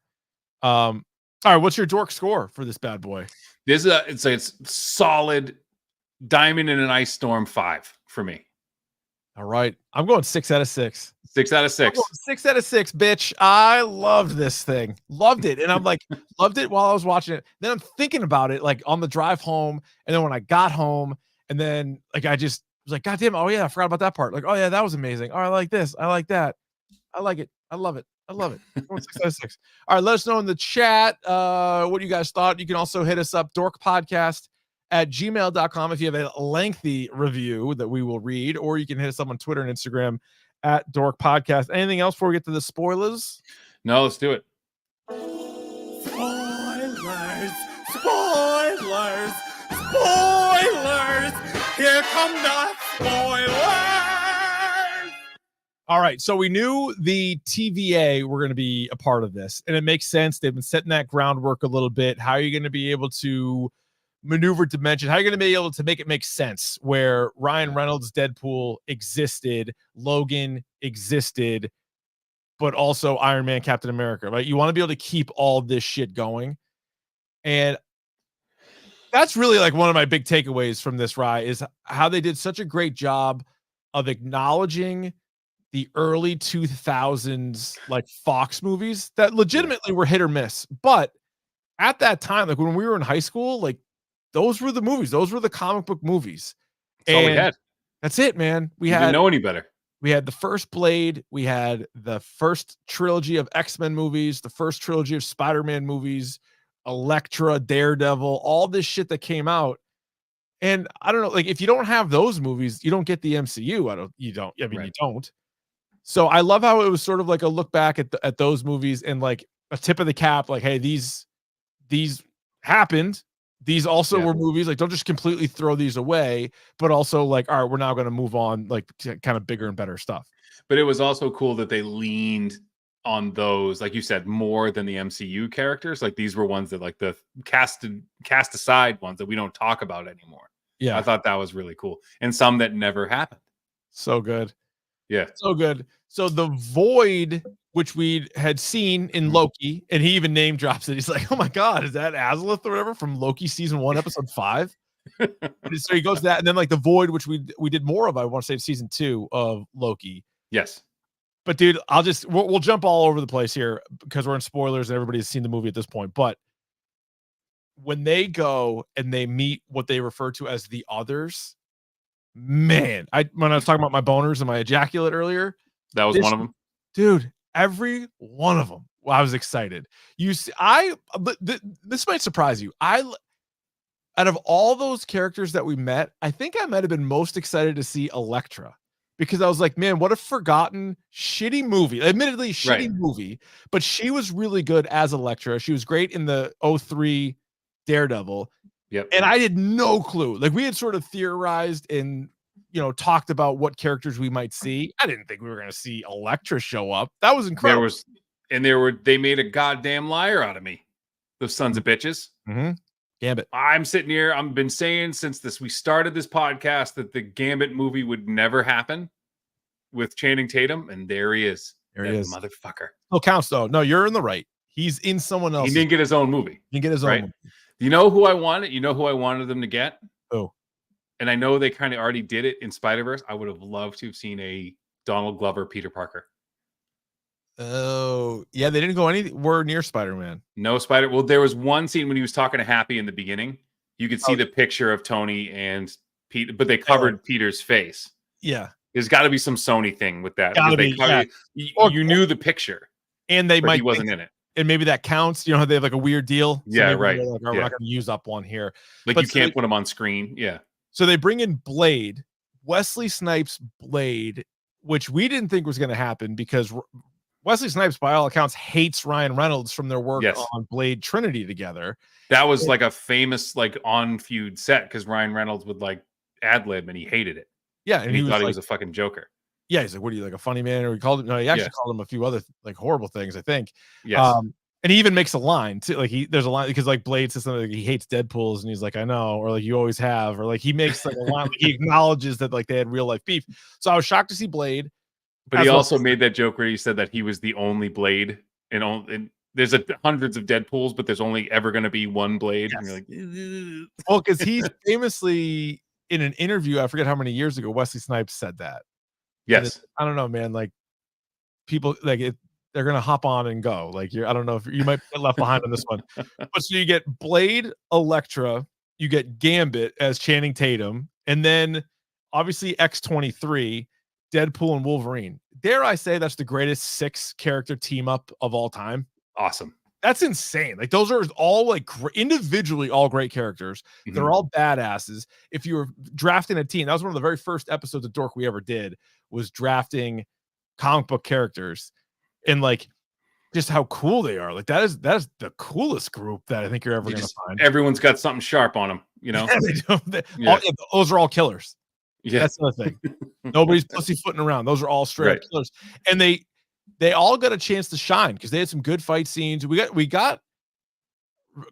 All right, what's your dork score for this bad boy? This is it's solid Diamond in an Ice Storm 5 for me. All right, I'm going 6 out of 6. 6 out of 6. 6 out of 6, bitch. I loved this thing. Loved it. And I'm like, loved it while I was watching it. Then I'm thinking about it like on the drive home. And then when I got home, and then like I just was like, God damn, oh yeah, I forgot about that part. Like, oh yeah, that was amazing. Oh, I like this. I like that. I like it. I love it. I love it. 6 out of 6. All right, let us know in the chat what you guys thought. You can also hit us up, dorkpodcast@gmail.com if you have a lengthy review that we will read, or you can hit us up on Twitter and Instagram @dorkpodcast. Anything else before we get to the spoilers? No, let's do it. Spoilers! Here come the spoilers! All right, so we knew the TVA were going to be a part of this, and it makes sense. They've been setting that groundwork a little bit. How are you going to be able to maneuver dimension? How are you going to be able to make it make sense where Ryan Reynolds' Deadpool existed, Logan existed, but also Iron Man, Captain America, right? You want to be able to keep all this shit going. And that's really like one of my big takeaways from this, Rye, is how they did such a great job of acknowledging the early 2000s like Fox movies that legitimately were hit or miss. But at that time, like when we were in high school, like those were the movies. Those were the comic book movies. That's all we had. That's it, man. We didn't know any better. We had the first Blade. We had the first trilogy of X-Men movies, the first trilogy of Spider-Man movies, Elektra, Daredevil, all this shit that came out. And I don't know, like if you don't have those movies, you don't get the MCU. You don't. So I love how it was sort of like a look back at those movies and like a tip of the cap, like, hey, these happened. These also were movies. Like, don't just completely throw these away, but also like, all right, we're now going to move on, like to kind of bigger and better stuff. But it was also cool that they leaned on those, like you said, more than the MCU characters. Like these were ones that like the cast aside ones that we don't talk about anymore. Yeah, I thought that was really cool, and some that never happened. So good. Yeah, so good. So the Void which we had seen in Loki, and he even name drops it. He's like, "Oh my god, is that Azalith or whatever from Loki season 1, episode 5?" So he goes to that, and then like the Void, which we did more of. I want to say season 2 of Loki. Yes. But dude, we'll jump all over the place here because we're in spoilers and everybody's seen the movie at this point. But when they go and they meet what they refer to as the others, man, when I was talking about my boners and my ejaculate earlier, that was one of them, dude. Every one of them, I was excited. This might surprise you. Out of all those characters that we met, I think I might have been most excited to see Elektra. Because I was like, man, what a forgotten, shitty movie. Admittedly, shitty movie, but she was really good as Elektra. She was great in the 2003 Daredevil. Yep. And I had no clue. Like, we had sort of theorized and, talked about what characters we might see. I didn't think we were going to see Elektra show up. That was incredible. They made a goddamn liar out of me. Those sons of bitches. Mm-hmm. Gambit. I'm sitting here. I've been saying since we started this podcast that the Gambit movie would never happen with Channing Tatum, and there he is. There he is, motherfucker. No counts though. No, you're in the right. He's in someone else. He didn't get his own movie. He didn't get his own movie. You know who I wanted? You know who I wanted them to get? Oh, and I know they kind of already did it in Spider-Verse. I would have loved to have seen a Donald Glover Peter Parker. Oh, yeah, they didn't go anywhere near Spider-Man. No Spider. Well, there was one scene when he was talking to Happy in the beginning. You could see the picture of Tony and Pete, but they covered Peter's face. Yeah. There's got to be some Sony thing with that. You knew the picture. And he wasn't in it. And maybe that counts. You know how they have like a weird deal? So yeah, right. Like, we're not going to use up one here. Like, you can't put him on screen. Yeah. So they bring in Blade, Wesley Snipes' Blade, which we didn't think was going to happen because Wesley Snipes, by all accounts, hates Ryan Reynolds from their work on Blade Trinity together. That was like a famous on feud set because Ryan Reynolds would like ad lib and he hated it. Yeah, and he thought he was a fucking joker. Yeah, he's like, "What are you, like a funny man?" Or he called him. No, he actually called him a few other like horrible things, I think. Yes. And he even makes a line too. Like there's a line because like Blade says something like he hates Deadpools, and he's like, "I know," or like, "You always have," or like he makes like a line. Like, he acknowledges that like they had real life beef. So I was shocked to see Blade. But he also made that joke where he said that he was the only Blade, and there's hundreds of Deadpools, but there's only ever going to be one Blade. Yes. And you're like, well, because he's famously in an interview, I forget how many years ago, Wesley Snipes said that. Yes, I don't know, man. Like people like it, they're gonna hop on and go. Like I don't know if you might get left behind on this one. But so you get Blade, Elektra, you get Gambit as Channing Tatum, and then obviously X-23. Deadpool and Wolverine. Dare I say that's the greatest 6-character team up of all time? Awesome. That's insane. Like those are all like individually all great characters. Mm-hmm. They're all badasses. If you were drafting a team, that was one of the very first episodes of Dork we ever did, was drafting comic book characters and like just how cool they are. Like that is the coolest group that I think you're ever going to find. Everyone's got something sharp on them, you know. Those are all killers. Yeah, that's the thing. Nobody's pussyfooting around. Those are all straight killers, and they all got a chance to shine because they had some good fight scenes. We got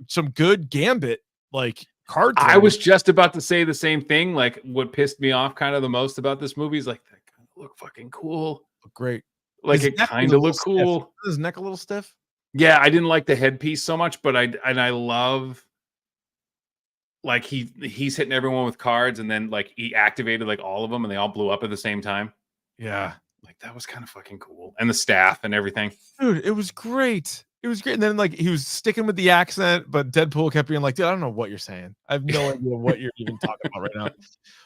some good Gambit like cards. I was just about to say the same thing. Like what pissed me off kind of the most about this movie is like they kind of look fucking cool, look great. Like it kind of look cool. Is his neck a little stiff? Yeah, I didn't like the headpiece so much, but I love. Like he's hitting everyone with cards, and then like he activated like all of them, and they all blew up at the same time. Yeah, like that was kind of fucking cool, and the staff and everything. Dude, it was great. It was great. And then like he was sticking with the accent, but Deadpool kept being like, "Dude, I don't know what you're saying. I have no idea what you're even talking about right now."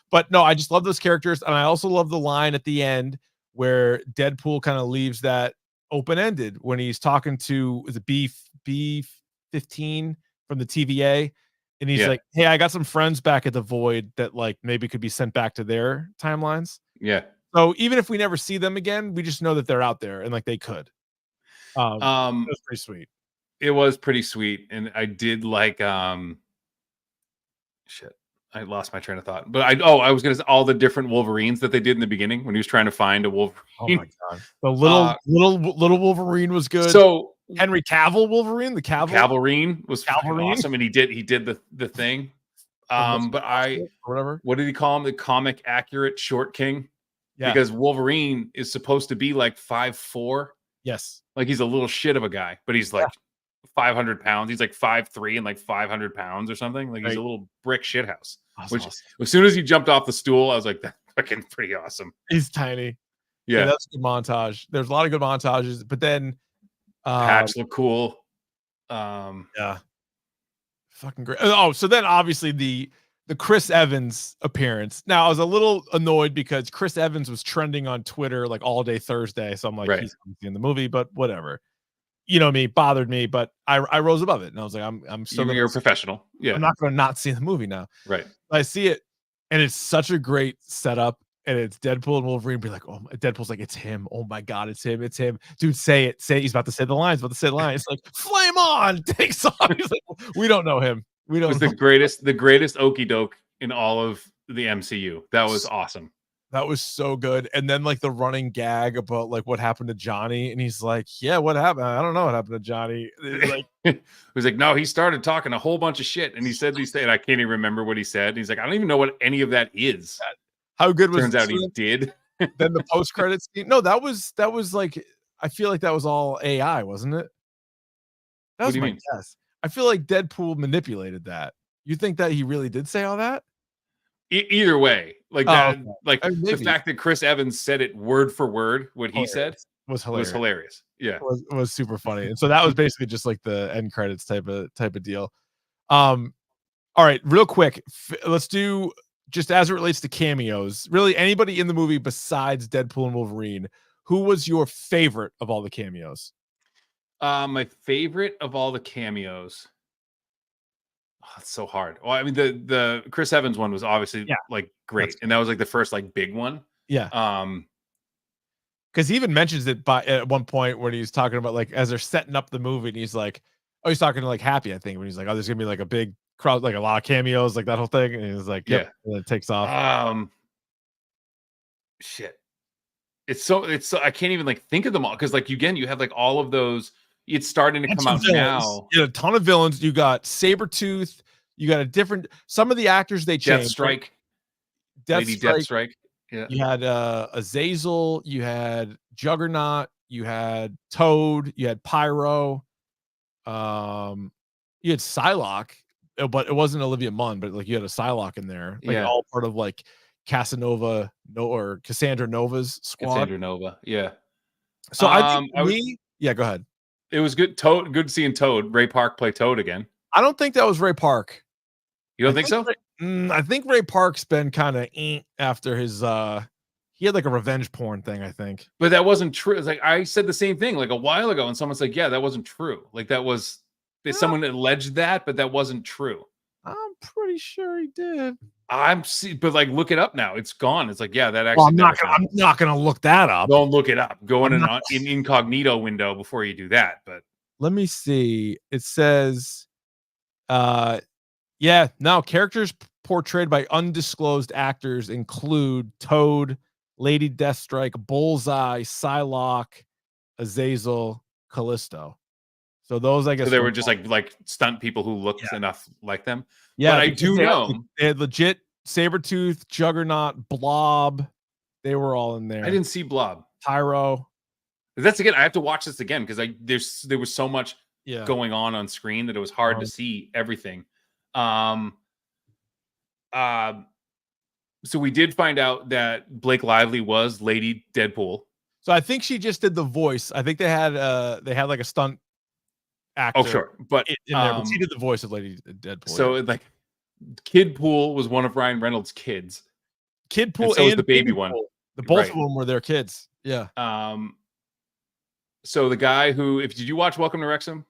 But no, I just love those characters, and I also love the line at the end where Deadpool kind of leaves that open ended when he's talking to the B-15 from the TVA. And he's like, "Hey, I got some friends back at the Void that like maybe could be sent back to their timelines." Yeah. So even if we never see them again, we just know that they're out there and like they could. It was pretty sweet. It was pretty sweet, and I did like shit. I lost my train of thought, but I was gonna say all the different Wolverines that they did in the beginning when he was trying to find a Wolverine. Oh my god, the little Wolverine was good. So Henry Cavill Wolverine, the Cavalrine was awesome, and he did the thing. But what did he call him? The comic accurate short king. Yeah. Because Wolverine is supposed to be like 5'4", Yes. Like he's a little shit of a guy, but he's like 500 pounds. He's like 5'3" and like 500 pounds or something. Like he's a little brick shithouse. Which awesome. as soon as he jumped off the stool, I was like, that's fucking pretty awesome. He's tiny. Yeah, that's a good montage. There's a lot of good montages, but then Patch look cool. Yeah. Fucking great. Oh, so then obviously the Chris Evans appearance. Now I was a little annoyed because Chris Evans was trending on Twitter like all day Thursday. So I'm like, he's in the movie, but whatever. You know me, bothered me, but I rose above it. And I was like, I'm still you're a professional. Yeah. I'm not gonna not see the movie now. Right. I see it, and it's such a great setup. And it's Deadpool and Wolverine be like, oh, Deadpool's like, it's him. Oh my God, it's him. It's him. Dude, say it. Say it. He's about to say the lines. It's like, flame on. Takes off. He's like, we don't know him. We don't. It was the greatest okey doke in all of the MCU. That was awesome. That was so good. And then like the running gag about like what happened to Johnny, and he's like, yeah, what happened? I don't know what happened to Johnny. Like, he was like, no, he started talking a whole bunch of shit, and he said these things. And I can't even remember what he said. And he's like, I don't even know what any of that is. How good was? Turns out he did. Then the post credits scene. No, that was like, I feel like that was all AI, wasn't it? That was my guess. I feel like Deadpool manipulated that. You think that he really did say all that? Either way, like that, okay. like the fact that Chris Evans said it word for word, what he said was hilarious. Yeah, it was super funny. And so that was basically just like the end credits type of deal. All right, real quick, let's do just as it relates to cameos. Really, anybody in the movie besides Deadpool and Wolverine, who was your favorite of all the cameos? My favorite of all the cameos. Oh, it's so hard. Well, I mean, the Chris Evans one was obviously like great, and that was like the first like big one. Yeah. Because he even mentions it at one point when he's talking about like as they're setting up the movie, and he's like, oh, he's talking to like Happy, I think, when he's like, oh, there's gonna be like a big crowd, like a lot of cameos, like that whole thing, and he's like, yep, and then it takes off. Shit. It's so I can't even like think of them all because like again, you have like all of those. It's starting to come out now. You had a ton of villains. You got Sabretooth. You got some of the actors they changed. Lady Deathstrike. Yeah. You had Azazel. You had Juggernaut. You had Toad. You had Pyro. You had Psylocke, but it wasn't Olivia Munn. But like you had a Psylocke in there. Like all part of like Cassandra Nova's squad. Cassandra Nova. Yeah. So I think go ahead. It was good. Good seeing Toad. Ray Park play Toad again. I don't think that was Ray Park. You don't think so? I think Ray Park's been kind of after his. He had like a revenge porn thing, I think. But that wasn't true. It's like I said the same thing like a while ago, and someone's like, "Yeah, that wasn't true." Like that was someone alleged that, but that wasn't true. I'm pretty sure he did. But like look it up now. It's gone. It's like that actually. Well, I'm not gonna look that up. Don't look it up. Go in an incognito window before you do that. But let me see. It says, characters portrayed by undisclosed actors include Toad, Lady Deathstrike, Bullseye, Psylocke, Azazel, Callisto. So those, I guess, so they were just like stunt people who looked enough like them. Yeah, but I do know they had legit Sabretooth, Juggernaut, Blob. They were all in there. I didn't see Blob. Pyro. That's again. I have to watch this again because there was so much going on screen that it was hard to see everything. So we did find out that Blake Lively was Lady Deadpool. So I think she just did the voice. I think they had like a stunt actor. Oh, sure. But in there, but she did the voice of Lady Deadpool. So like Kid Pool was one of Ryan Reynolds' kids. Kid Pool and so was the baby one. Both of them were their kids. Yeah. So the guy did you watch Welcome to Wrexham?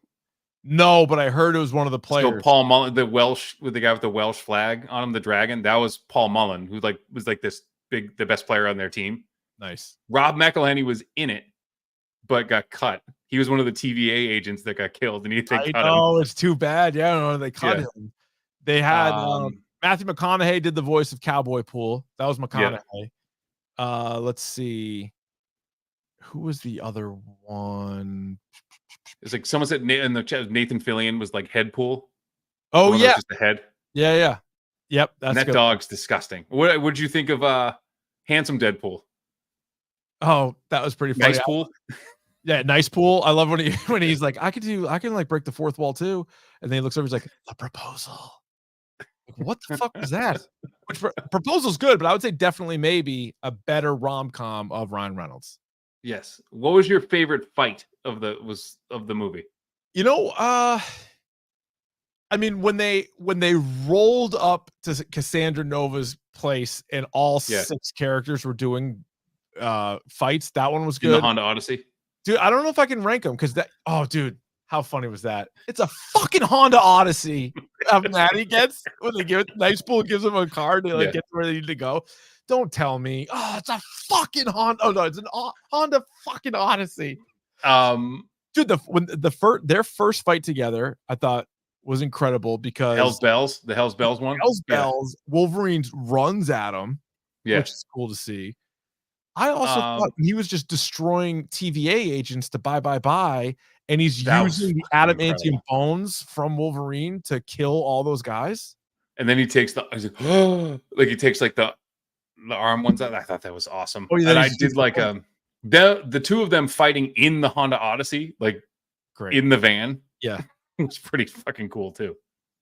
No, but I heard it was one of the players. So Paul Mullen, the guy with the Welsh flag on him, the dragon, that was Paul Mullen, who was like the best player on their team. Nice. Rob McElhenney was in it, but got cut. He was one of the TVA agents that got killed, and they cut him. Oh, it's too bad. Yeah, I don't know. They cut him. They had Matthew McConaughey did the voice of Cowboy Pool. That was McConaughey. Yeah. Let's see. Who was the other one? It's like someone said in the chat, Nathan Fillion was like Head Pool. Oh, yeah. Just the head. Yeah. Yep. That dog's disgusting. What would you think of Handsome Deadpool? Oh, that was pretty funny. Nice Pool. Yeah, nice pool. I love when he's like, I can like break the fourth wall too. And then he looks over, he's like, the proposal. Like, what the fuck was that? Which proposal's good, but I would say definitely maybe a better rom-com of Ryan Reynolds. Yes. What was your favorite fight of the movie? You know, I mean, when they rolled up to Cassandra Nova's place and all 6 characters were doing fights, that one was good. In the Honda Odyssey? Dude, I don't know if I can rank them because dude, how funny was that? It's a fucking Honda Odyssey. How mad he gets when they give it, Nice Pool gives him a car to like get to where they need to go. Don't tell me. Oh, it's a fucking Honda. Oh no, it's an Honda fucking Odyssey. Dude, their first fight together, I thought was incredible because the Hell's Bells one. Hell's Bells, Wolverine runs at him, which is cool to see. I also thought he was just destroying TVA agents to buy, and he's using the adamantium bones from Wolverine to kill all those guys. And then he takes he's like, oh, like he takes like the arm ones out. I thought that was awesome. Oh, yeah, and I did like the two of them fighting in the Honda Odyssey, like in the van. Yeah, it was pretty fucking cool too.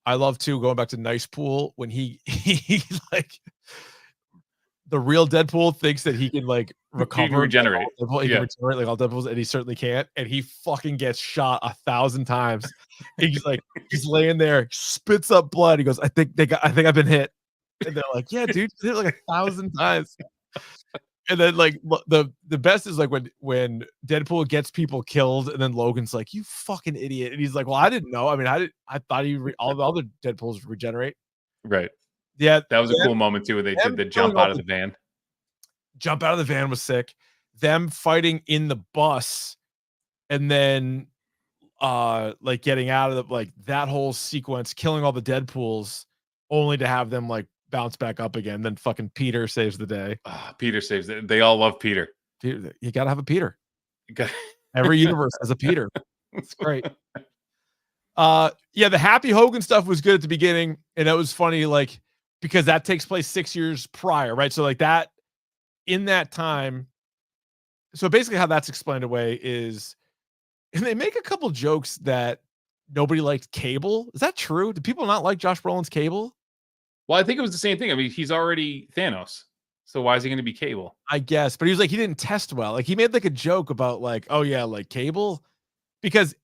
I love too going back to Nice Pool when he like. The real Deadpool thinks that he can like recover, he can regenerate. He can regenerate like all Deadpools, and he certainly can't. And he fucking gets shot 1,000 times. He's like, he's laying there, spits up blood. He goes, I think I've been hit. And they're like, yeah, dude, hit like 1,000 times. And then like the best is like when Deadpool gets people killed, and then Logan's like, you fucking idiot. And he's like, well, I didn't know. I mean, I thought all the other Deadpools regenerate. Right. Yeah, that was a cool moment too when they did the jump out of the van. Jump out of the van was sick. Them fighting in the bus, and then like getting out of that whole sequence, killing all the Deadpools, only to have them like bounce back up again. Then fucking Peter saves the day. Peter saves it. They all love Peter. Dude, you gotta have a Peter. Every universe has a Peter. It's great. Yeah, the Happy Hogan stuff was good at the beginning, and it was funny, like, because that takes place 6 years prior, right? So like that in that time. So basically how that's explained away is, and they make a couple jokes that nobody liked Cable. Is that true? Do people not like Josh Brolin's Cable? Well, I think it was the same thing. I mean, he's already Thanos. So why is he going to be Cable? I guess, but he was like, he didn't test well. Like he made like a joke about like, oh yeah, like Cable, because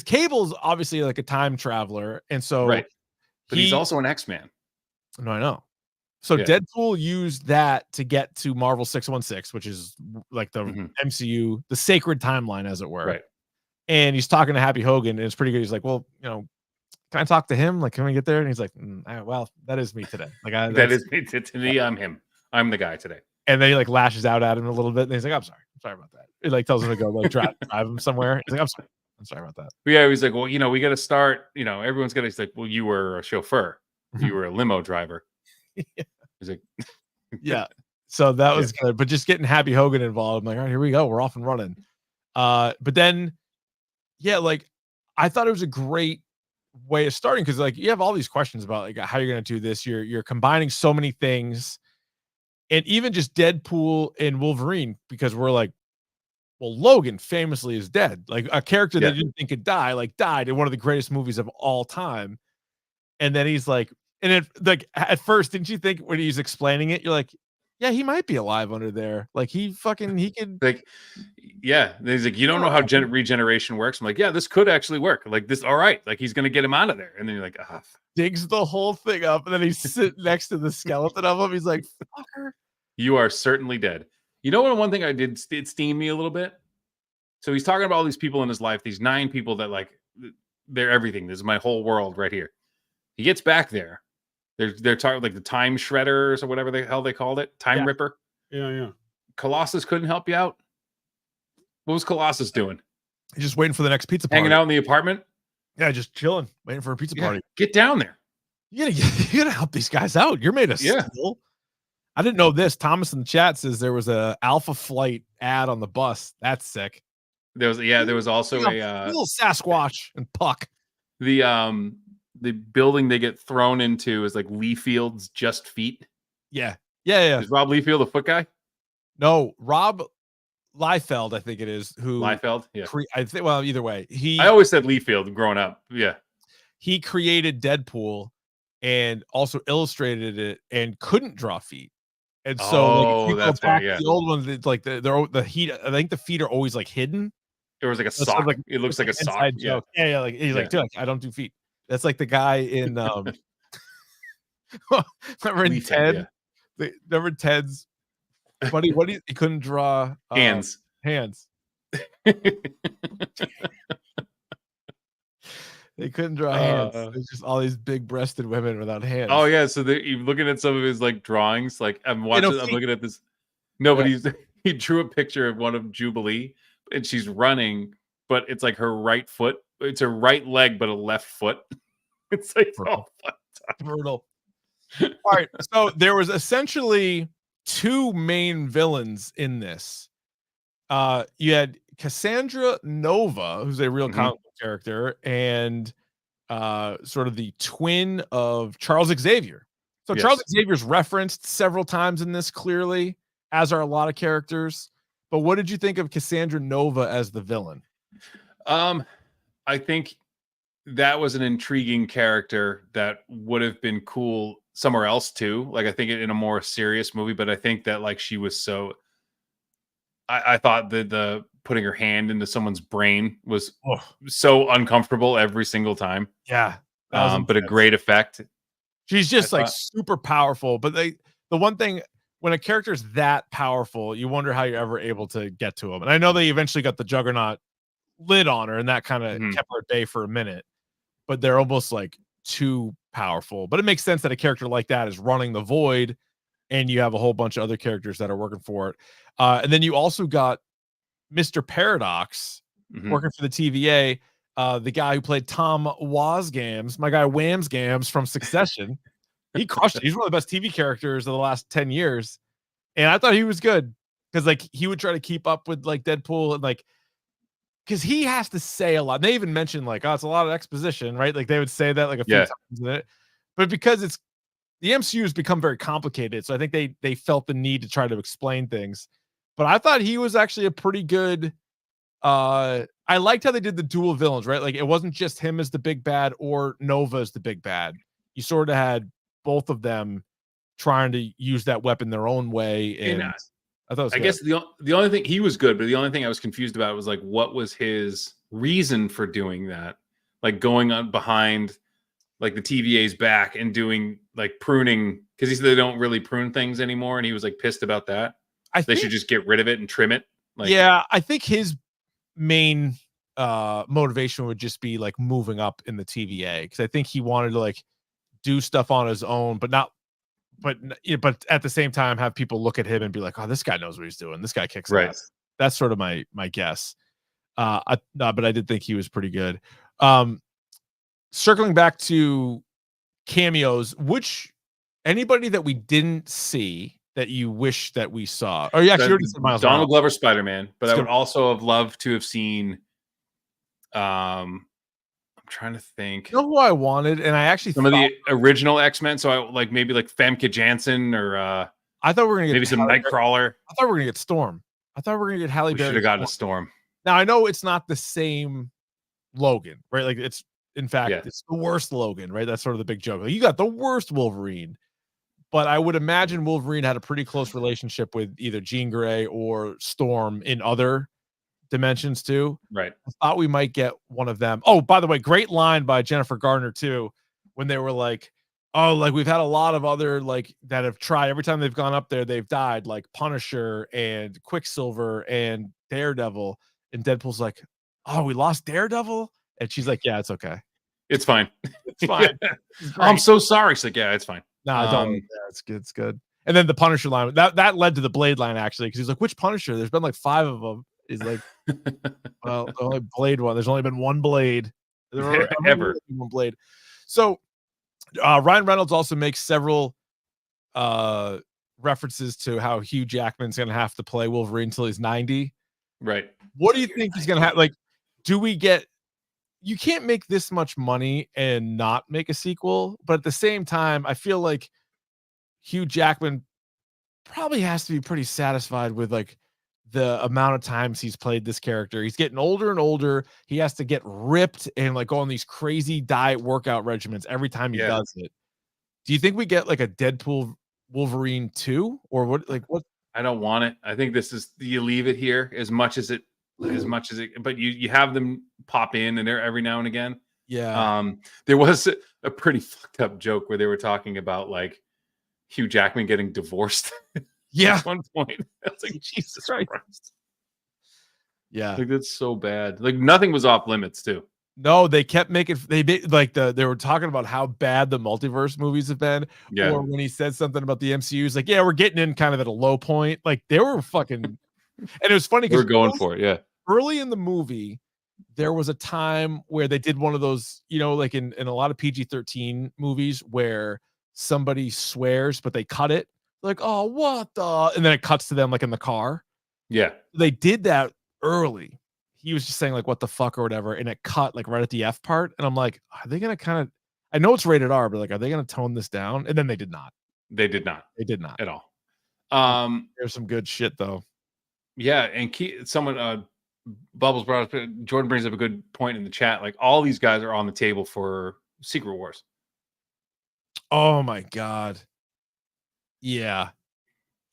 Cable's obviously like a time traveler. And so, right. But he's also an X-Man. No, I know. So Deadpool used that to get to Marvel 616, which is like the MCU, the sacred timeline, as it were. Right. And he's talking to Happy Hogan, and it's pretty good. He's like, well, can I talk to him? Like, can we get there? And he's like, well, that is me today. Like, that is me. To me, I'm him. I'm the guy today. And then he like lashes out at him a little bit, and he's like, I'm sorry about that. He like tells him to go like drive him somewhere. He's like, I'm sorry about that. But yeah, he's like, well, we got to start. Everyone's got to. He's like, well, you were a chauffeur. You were a limo driver. Yeah. He's like, yeah. So that was good, but just getting Happy Hogan involved, I'm like, all right, here we go. We're off and running. But then, yeah, like I thought it was a great way of starting because like you have all these questions about like how you're going to do this. You're combining so many things, and even just Deadpool and Wolverine, because we're like, well, Logan famously is dead, like a character that you didn't think could die, like died in one of the greatest movies of all time, and then he's like. And like at first, didn't you think when he's explaining it, you're like, yeah, he might be alive under there. Like he could like, yeah. And he's like, you don't know how regeneration works. I'm like, yeah, this could actually work. Like this, all right. Like he's gonna get him out of there. And then you're like, digs the whole thing up, and then he's sitting next to the skeleton of him. He's like, fucker, you are certainly dead. You know what? One thing I did steam me a little bit. So he's talking about all these people in his life, these 9 people that like they're everything. This is my whole world right here. He gets back there. They're talking like the time shredders or whatever the hell they called it. Time Ripper. Yeah. Colossus couldn't help you out. What was Colossus doing? He's just waiting for the next pizza party. Hanging out in the apartment? Yeah, just chilling, waiting for a pizza party. Get down there. You gotta help these guys out. You're made of steel. I didn't know this. Thomas in the chat says there was a Alpha Flight ad on the bus. That's sick. There was also a little Sasquatch and Puck. The building they get thrown into is like Liefield's Just Feet. Yeah. Is Rob Liefeld a foot guy? No, Rob Liefeld, I think it is, who Liefeld, yeah. I think. Well, either way, I always said Liefeld growing up. Yeah, he created Deadpool and also illustrated it and couldn't draw feet. And so, like, if you go that's back why. Yeah, to the old ones, it's like the heat. I think the feet are always like hidden. it was like a So it's sort of sock. like It looks like a sock. inside Yeah, joke. Yeah, like he's like, dude, I don't do feet. That's like the guy in remember in Liefeld, Ted, remember Ted's buddy. What he couldn't draw hands. Hands. They couldn't draw hands. There's just all these big-breasted women without hands. Oh yeah, so you're looking at some of his like drawings. Like I'm watching. I'm looking at this. No, but he drew a picture of one of Jubilee, and she's running, but it's like her right foot. It's her right leg, but a left foot. It's like brutal. All right, so there was essentially two main villains in this. You had Cassandra Nova, who's a real comic book character, and sort of the twin of Charles Xavier. So Charles Xavier's referenced several times in this, clearly, as are a lot of characters. But what did you think of Cassandra Nova as the villain? I think that was an intriguing character that would have been cool somewhere else too. Like I think in a more serious movie, but I think that like she was so. I thought that the putting her hand into someone's brain was so uncomfortable every single time. Yeah, but a great effect. She's just like super powerful. But the one thing, when a character is that powerful, you wonder how you're ever able to get to him. And I know they eventually got the Juggernaut lid on her, and that kind of kept her at bay for a minute. But they're almost like too powerful. But it makes sense that a character like that is running the void, and you have a whole bunch of other characters that are working for it. And then you also got Mr. Paradox working for the TVA, the guy who played Tom Wasgams, my guy Wamsgams from Succession. He crushed it. He's one of the best TV characters of the last 10 years. And I thought he was good because like he would try to keep up with like Deadpool and like, because he has to say a lot. And they even mentioned like, oh, it's a lot of exposition, right? Like they would say that like a few times in it. But because it's the MCU has become very complicated, so I think they felt the need to try to explain things. But I thought he was actually a pretty good. I liked how they did the dual villains, right? Like it wasn't just him as the big bad or Nova as the big bad. You sort of had both of them trying to use that weapon their own way. And I thought, I guess the only thing he was good, but the only thing I was confused about was like, what was his reason for doing that? Like going on behind like the TVA's back and doing like pruning, because he said they don't really prune things anymore, and he was like pissed about that. They should just get rid of it and trim it. Like, yeah, I think his main motivation would just be like moving up in the TVA, because I think he wanted to like do stuff on his own, but at the same time have people look at him and be like, oh, this guy knows what he's doing. This guy kicks ass. That's sort of my guess. But I did think he was pretty good. Circling back to cameos, anybody that we didn't see that you wish that we saw? Oh, yeah, you already said Miles Donald Glover Spider-Man, but I would also have loved to have seen. I'm trying to think. You know who I wanted, and I actually some of the original X-Men. So I like maybe like Famke Janssen or I thought we were gonna get maybe some Nightcrawler. I thought we were gonna get Storm. I thought we were gonna get Halle Berry. Should have gotten a Storm. Now I know it's not the same Logan, right? Like it's in fact it's the worst Logan, right? That's sort of the big joke. Like, you got the worst Wolverine. But I would imagine Wolverine had a pretty close relationship with either Jean Grey or Storm in other dimensions too. Right. I thought we might get one of them. Oh, by the way, great line by Jennifer Garner too, when they were like, oh, like we've had a lot of other like that have tried. Every time they've gone up there, they've died, like Punisher and Quicksilver and Daredevil. And Deadpool's like, oh, we lost Daredevil? And she's like, yeah, it's okay. It's fine. It's fine. I'm so sorry. She's like, yeah, it's fine. No, I don't. Yeah, it's good. It's good. And then the Punisher line that led to the Blade line actually, because he's like, which Punisher? There's been like 5 of them. He's like, well, the only Blade one. There's only been one Blade. Ever one Blade. So Ryan Reynolds also makes several references to how Hugh Jackman's going to have to play Wolverine until he's 90. Right. What do you think he's going to have? Like, do we get? You can't make this much money and not make a sequel, but at the same time, I feel like Hugh Jackman probably has to be pretty satisfied with like the amount of times he's played this character. He's getting older and older. He has to get ripped and like go on these crazy diet workout regimens every time he does it. Do you think we get like a Deadpool Wolverine 2 or what? Like what? I don't want it. I think this is you leave it here as much as it, but you have them pop in and there every now and again. Yeah. There was a pretty fucked up joke where they were talking about like Hugh Jackman getting divorced. Yeah. At one point, I was like, Jesus Christ. Yeah. Like that's so bad. Like nothing was off limits too. No, they kept making they were talking about how bad the multiverse movies have been. Yeah. Or when he said something about the MCU, he's like, yeah, we're getting in kind of at a low point. Like they were fucking, and it was funny We're because going for it. Yeah. early in the movie, there was a time where they did one of those, you know, like in a lot of PG-13 movies where somebody swears, but they cut it. Like, oh, what the? And then it cuts to them like in the car. Yeah. They did that early. He was just saying like, what the fuck or whatever. And it cut like right at the F part. And I'm like, are they going to kind of, I know it's rated R, but like, are they going to tone this down? And then they did not. They did not. They did not at all. There's some good shit though. Yeah. And someone, Bubbles brought up, Jordan brings up a good point in the chat. Like all these guys are on the table for Secret Wars. Oh my God. Yeah.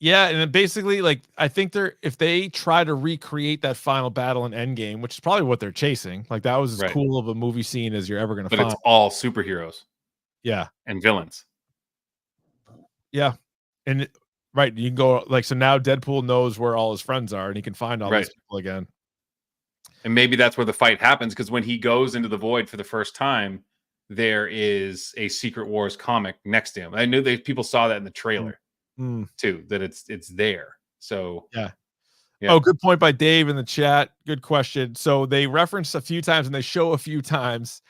Yeah, and then basically, like, I think if they try to recreate that final battle in Endgame, which is probably what they're chasing, like that was as cool of a movie scene as you're ever gonna find. But it's all superheroes. Yeah. And villains. Yeah. And right, you can go like so now Deadpool knows where all his friends are and he can find all these people again. And maybe that's where the fight happens, because when he goes into the void for the first time, there is a Secret Wars comic next to him. I knew people saw that in the trailer. Too, that it's there. So yeah. Oh, good point by Dave in the chat. Good question. So they reference a few times and they show a few times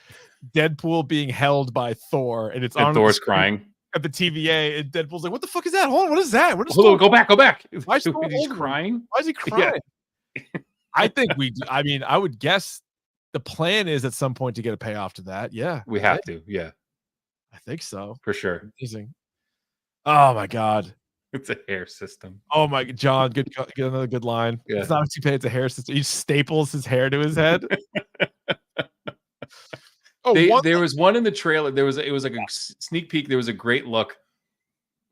Deadpool being held by Thor, and it's on Thor's crying at the TVA, and Deadpool's like, "What the fuck is that? Hold on, what is that? What is go back? Why is he crying? Why is he crying?" Yeah. I think I mean, I would guess the plan is at some point to get a payoff to that. Yeah, we have to. Yeah, I think so for sure. Amazing. Oh my God. It's a hair system. Oh my, John, good another good line. Yeah. It's not what you pay, it's a hair system. He staples his hair to his head. There was one in the trailer. It was like a sneak peek. There was a great look.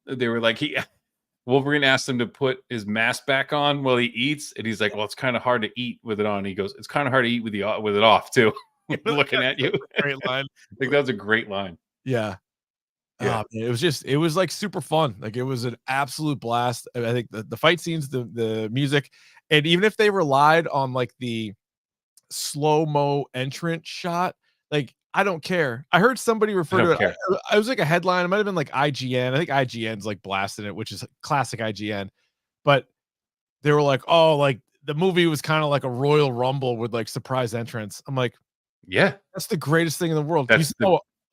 They were like Wolverine asked him to put his mask back on while he eats, and he's like, "Well, it's kind of hard to eat with it on." He goes, "It's kind of hard to eat with it off too." Looking at you. Great line. I think that was a great line. Yeah. Yeah. It was like super fun. Like it was an absolute blast. I think the fight scenes, the music, and even if they relied on like the slow-mo entrance shot, like I don't care. I heard somebody refer to it. I was like a headline. It might have been like IGN. I think IGN's like blasting it, which is classic IGN. But they were like, oh, like the movie was kind of like a Royal Rumble with like surprise entrance. I'm like, yeah, that's the greatest thing in the world.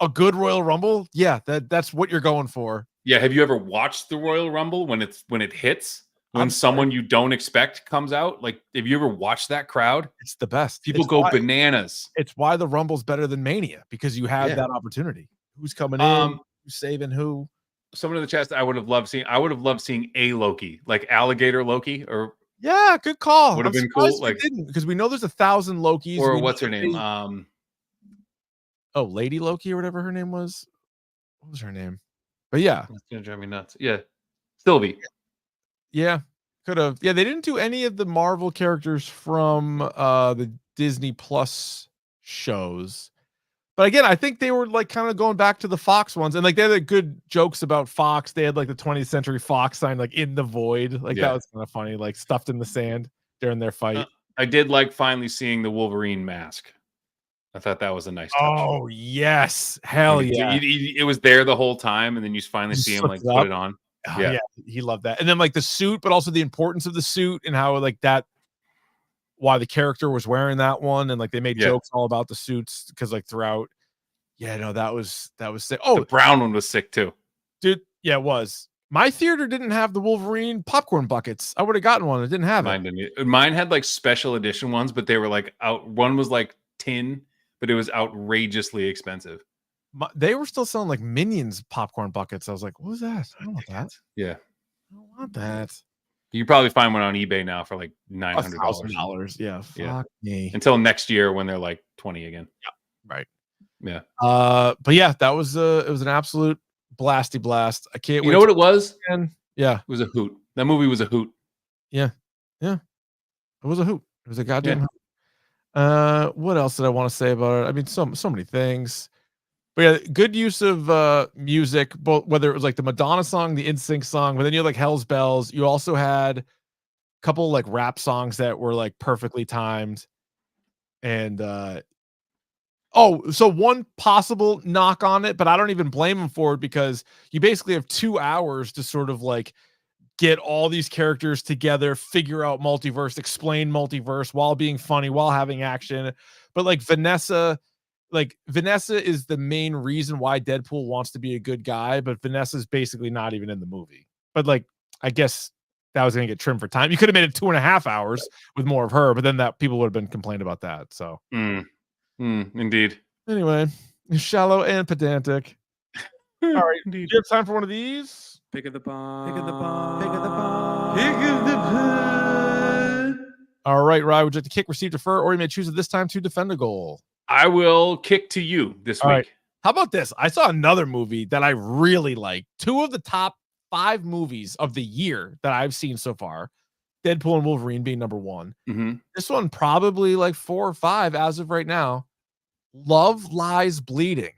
A good Royal Rumble, yeah, that's what you're going for. Yeah, have you ever watched the Royal Rumble when it hits? When someone you don't expect comes out? Like, have you ever watched that crowd? It's the best. People go bananas. It's why the Rumble's better than Mania, because you have that opportunity. Who's coming in? Who's saving who? Someone in the chat, I would have loved seeing a Loki, like alligator Loki, or yeah, good call. Would have been cool. Like, because we know there's 1,000 Lokis. Or what's her name? Lady Loki or whatever her name was. What was her name? But yeah, it's gonna drive me nuts. Yeah, Sylvie. Yeah, could have. Yeah, they didn't do any of the Marvel characters from the Disney Plus shows. But again, I think they were like kind of going back to the Fox ones, and like they had good jokes about Fox. They had like the 20th Century Fox sign like in the void, like that was kind of funny, like stuffed in the sand during their fight. I did like finally seeing the Wolverine mask. I thought that was a nice touch. Oh yes, hell yeah! It was there the whole time, and then you finally see him like put it on. Oh, yeah, he loved that, and then like the suit, but also the importance of the suit and how like that. Why the character was wearing that one, and like they made jokes all about the suits because like throughout. Yeah, no, that was sick. Oh, the brown one was sick too, dude. Yeah, it was. My theater didn't have the Wolverine popcorn buckets. I would have gotten one. It didn't have it. Mine had like special edition ones, but they were like out. One was like tin. But it was outrageously expensive. They were still selling like Minions popcorn buckets. I was like, what was that? I don't want that. Yeah. I don't want that. You can probably find one on eBay now for like $900. $1,000. Yeah. Fuck me. Until next year when they're like 20 again. Yeah. Right. Yeah. But yeah, that was it was an absolute blasty blast. I can't wait. You know what it was? Yeah. It was a hoot. That movie was a hoot. Yeah. Yeah. It was a hoot. It was a goddamn hoot. What else did I want to say about it? I mean, so many things. But yeah, good use of music, both whether it was like the Madonna song, the NSYNC song, but then you had like Hell's Bells. You also had a couple like rap songs that were like perfectly timed. And so one possible knock on it, but I don't even blame him for it because you basically have 2 hours to sort of like get all these characters together, figure out multiverse, explain multiverse while being funny, while having action. But like Vanessa is the main reason why Deadpool wants to be a good guy, but Vanessa's basically not even in the movie. But like, I guess that was going to get trimmed for time. You could have made it 2.5 hours with more of her, but then that people would have been complaining about that. So indeed. Anyway, shallow and pedantic. All right. Indeed. Do you have time for one of these? Pick of the bomb. Pick of the bomb. Pick of the bomb. Pick of the pod. All right, Ryan, would you like to kick, receive, defer, or you may choose at this time to defend a goal? I will kick to you this All week. right. How about this? I saw another movie that I really like. 2 of the top 5 movies of the year that I've seen so far. Deadpool and Wolverine being number 1. Mm-hmm. This one probably like 4 or 5 as of right now. Love Lies Bleeding.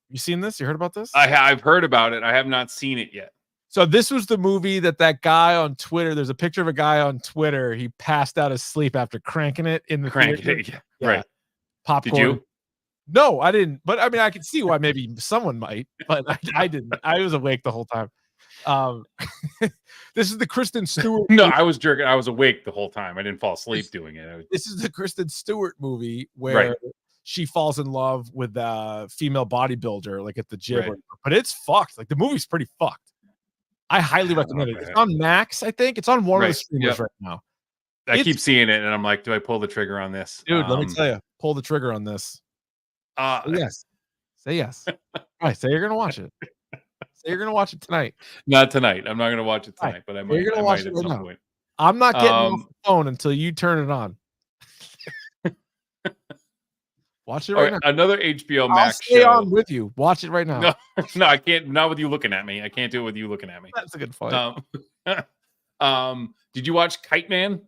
You seen this? You heard about this? I've heard about it. I have not seen it yet. So this was the movie that guy on Twitter, there's a picture of a guy on Twitter. He passed out of sleep after cranking it in the theater. Yeah. Right. Popcorn. Did you? No, I didn't. But I mean, I could see why maybe someone might, but I didn't. I was awake the whole time. This is the Kristen Stewart. No, I was jerking. I was awake the whole time. I didn't fall asleep doing it. This is the Kristen Stewart movie where she falls in love with a female bodybuilder, like at the gym. Right. But it's fucked. Like the movie's pretty fucked. I highly recommend it. It's on Max, I think. It's on one of the streamers right now. I keep seeing it, and I'm like, do I pull the trigger on this? Dude, let me tell you, pull the trigger on this. Yes. Say yes. All right, say you're gonna watch it. Say you're gonna watch it tonight. Not tonight. I'm not gonna watch it tonight, but I might. You're gonna watch it at some point. I'm not getting off the phone until you turn it on. Watch it right now. Another HBO Max I'll stay show. on with you. Watch it right now. No, I can't. Not with you looking at me. I can't do it with you looking at me. That's a good point. Did you watch Kite Man?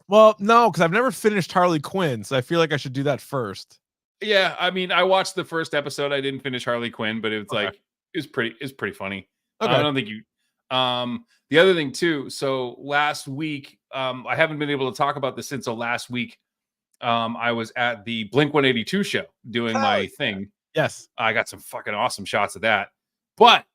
Well, no, because I've never finished Harley Quinn, so I feel like I should do that first. Yeah, I mean, I watched the first episode. I didn't finish Harley Quinn, but it's like it's pretty funny. Okay. I don't think you. The other thing too. So last week, I haven't been able to talk about this since. So last week, I was at the Blink 182 show doing my thing. Yes, I got some fucking awesome shots of that. But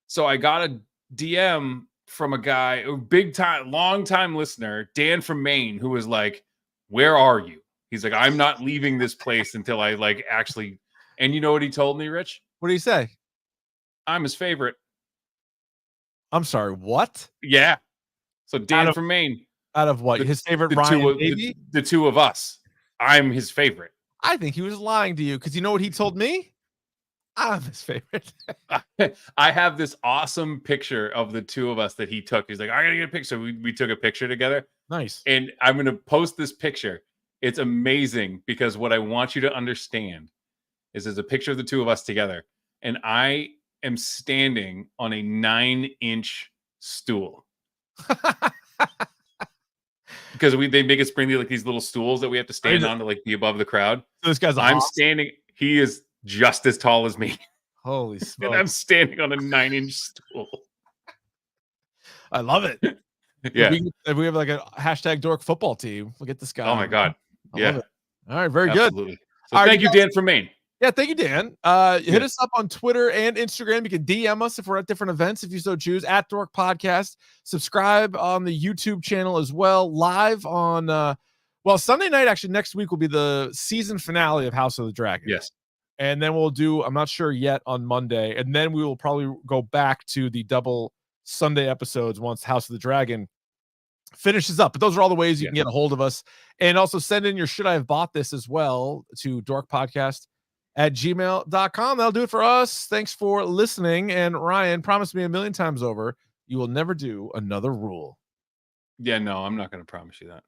so I got a DM from a guy, a big time, long time listener, Dan from Maine, who was like, "Where are you?" He's like, "I'm not leaving this place until I like actually." And you know what he told me, Rich? What did he say? I'm his favorite. I'm sorry, what? Yeah. So Dan from Maine. Out of what? His favorite Ryan Davey? The two of us. I'm his favorite. I think he was lying to you because you know what he told me? I'm his favorite. I have this awesome picture of the two of us that he took. He's like, I gotta get a picture. We took a picture together. Nice. And I'm gonna post this picture. It's amazing because what I want you to understand is there's a picture of the two of us together, and I am standing on a 9-inch stool. Because they make us bring like these little stools that we have to stand on to like be above the crowd. So this guy's I'm standing. He is just as tall as me. Holy smokes. And I'm standing on a 9-inch stool. I love it. Yeah. If we have like a hashtag dork football team, we'll get this guy. Oh my God. Yeah. All right. Very Absolutely. good. So All right, thank you, Dan from Maine. Yeah, thank you, Dan. Hit us up on Twitter and Instagram. You can DM us if we're at different events, if you so choose, at Dork Podcast. Subscribe on the YouTube channel as well. Live on, Sunday night, actually, next week will be the season finale of House of the Dragon. Yes. And then we'll do, I'm not sure yet, on Monday. And then we will probably go back to the double Sunday episodes once House of the Dragon finishes up. But those are all the ways you can get a hold of us. And also send in your should I have bought this as well to dorkpodcast@gmail.com. That'll do it for us. Thanks for listening. And Ryan, promise me a million times over, you will never do another rule. Yeah, no, I'm not going to promise you that.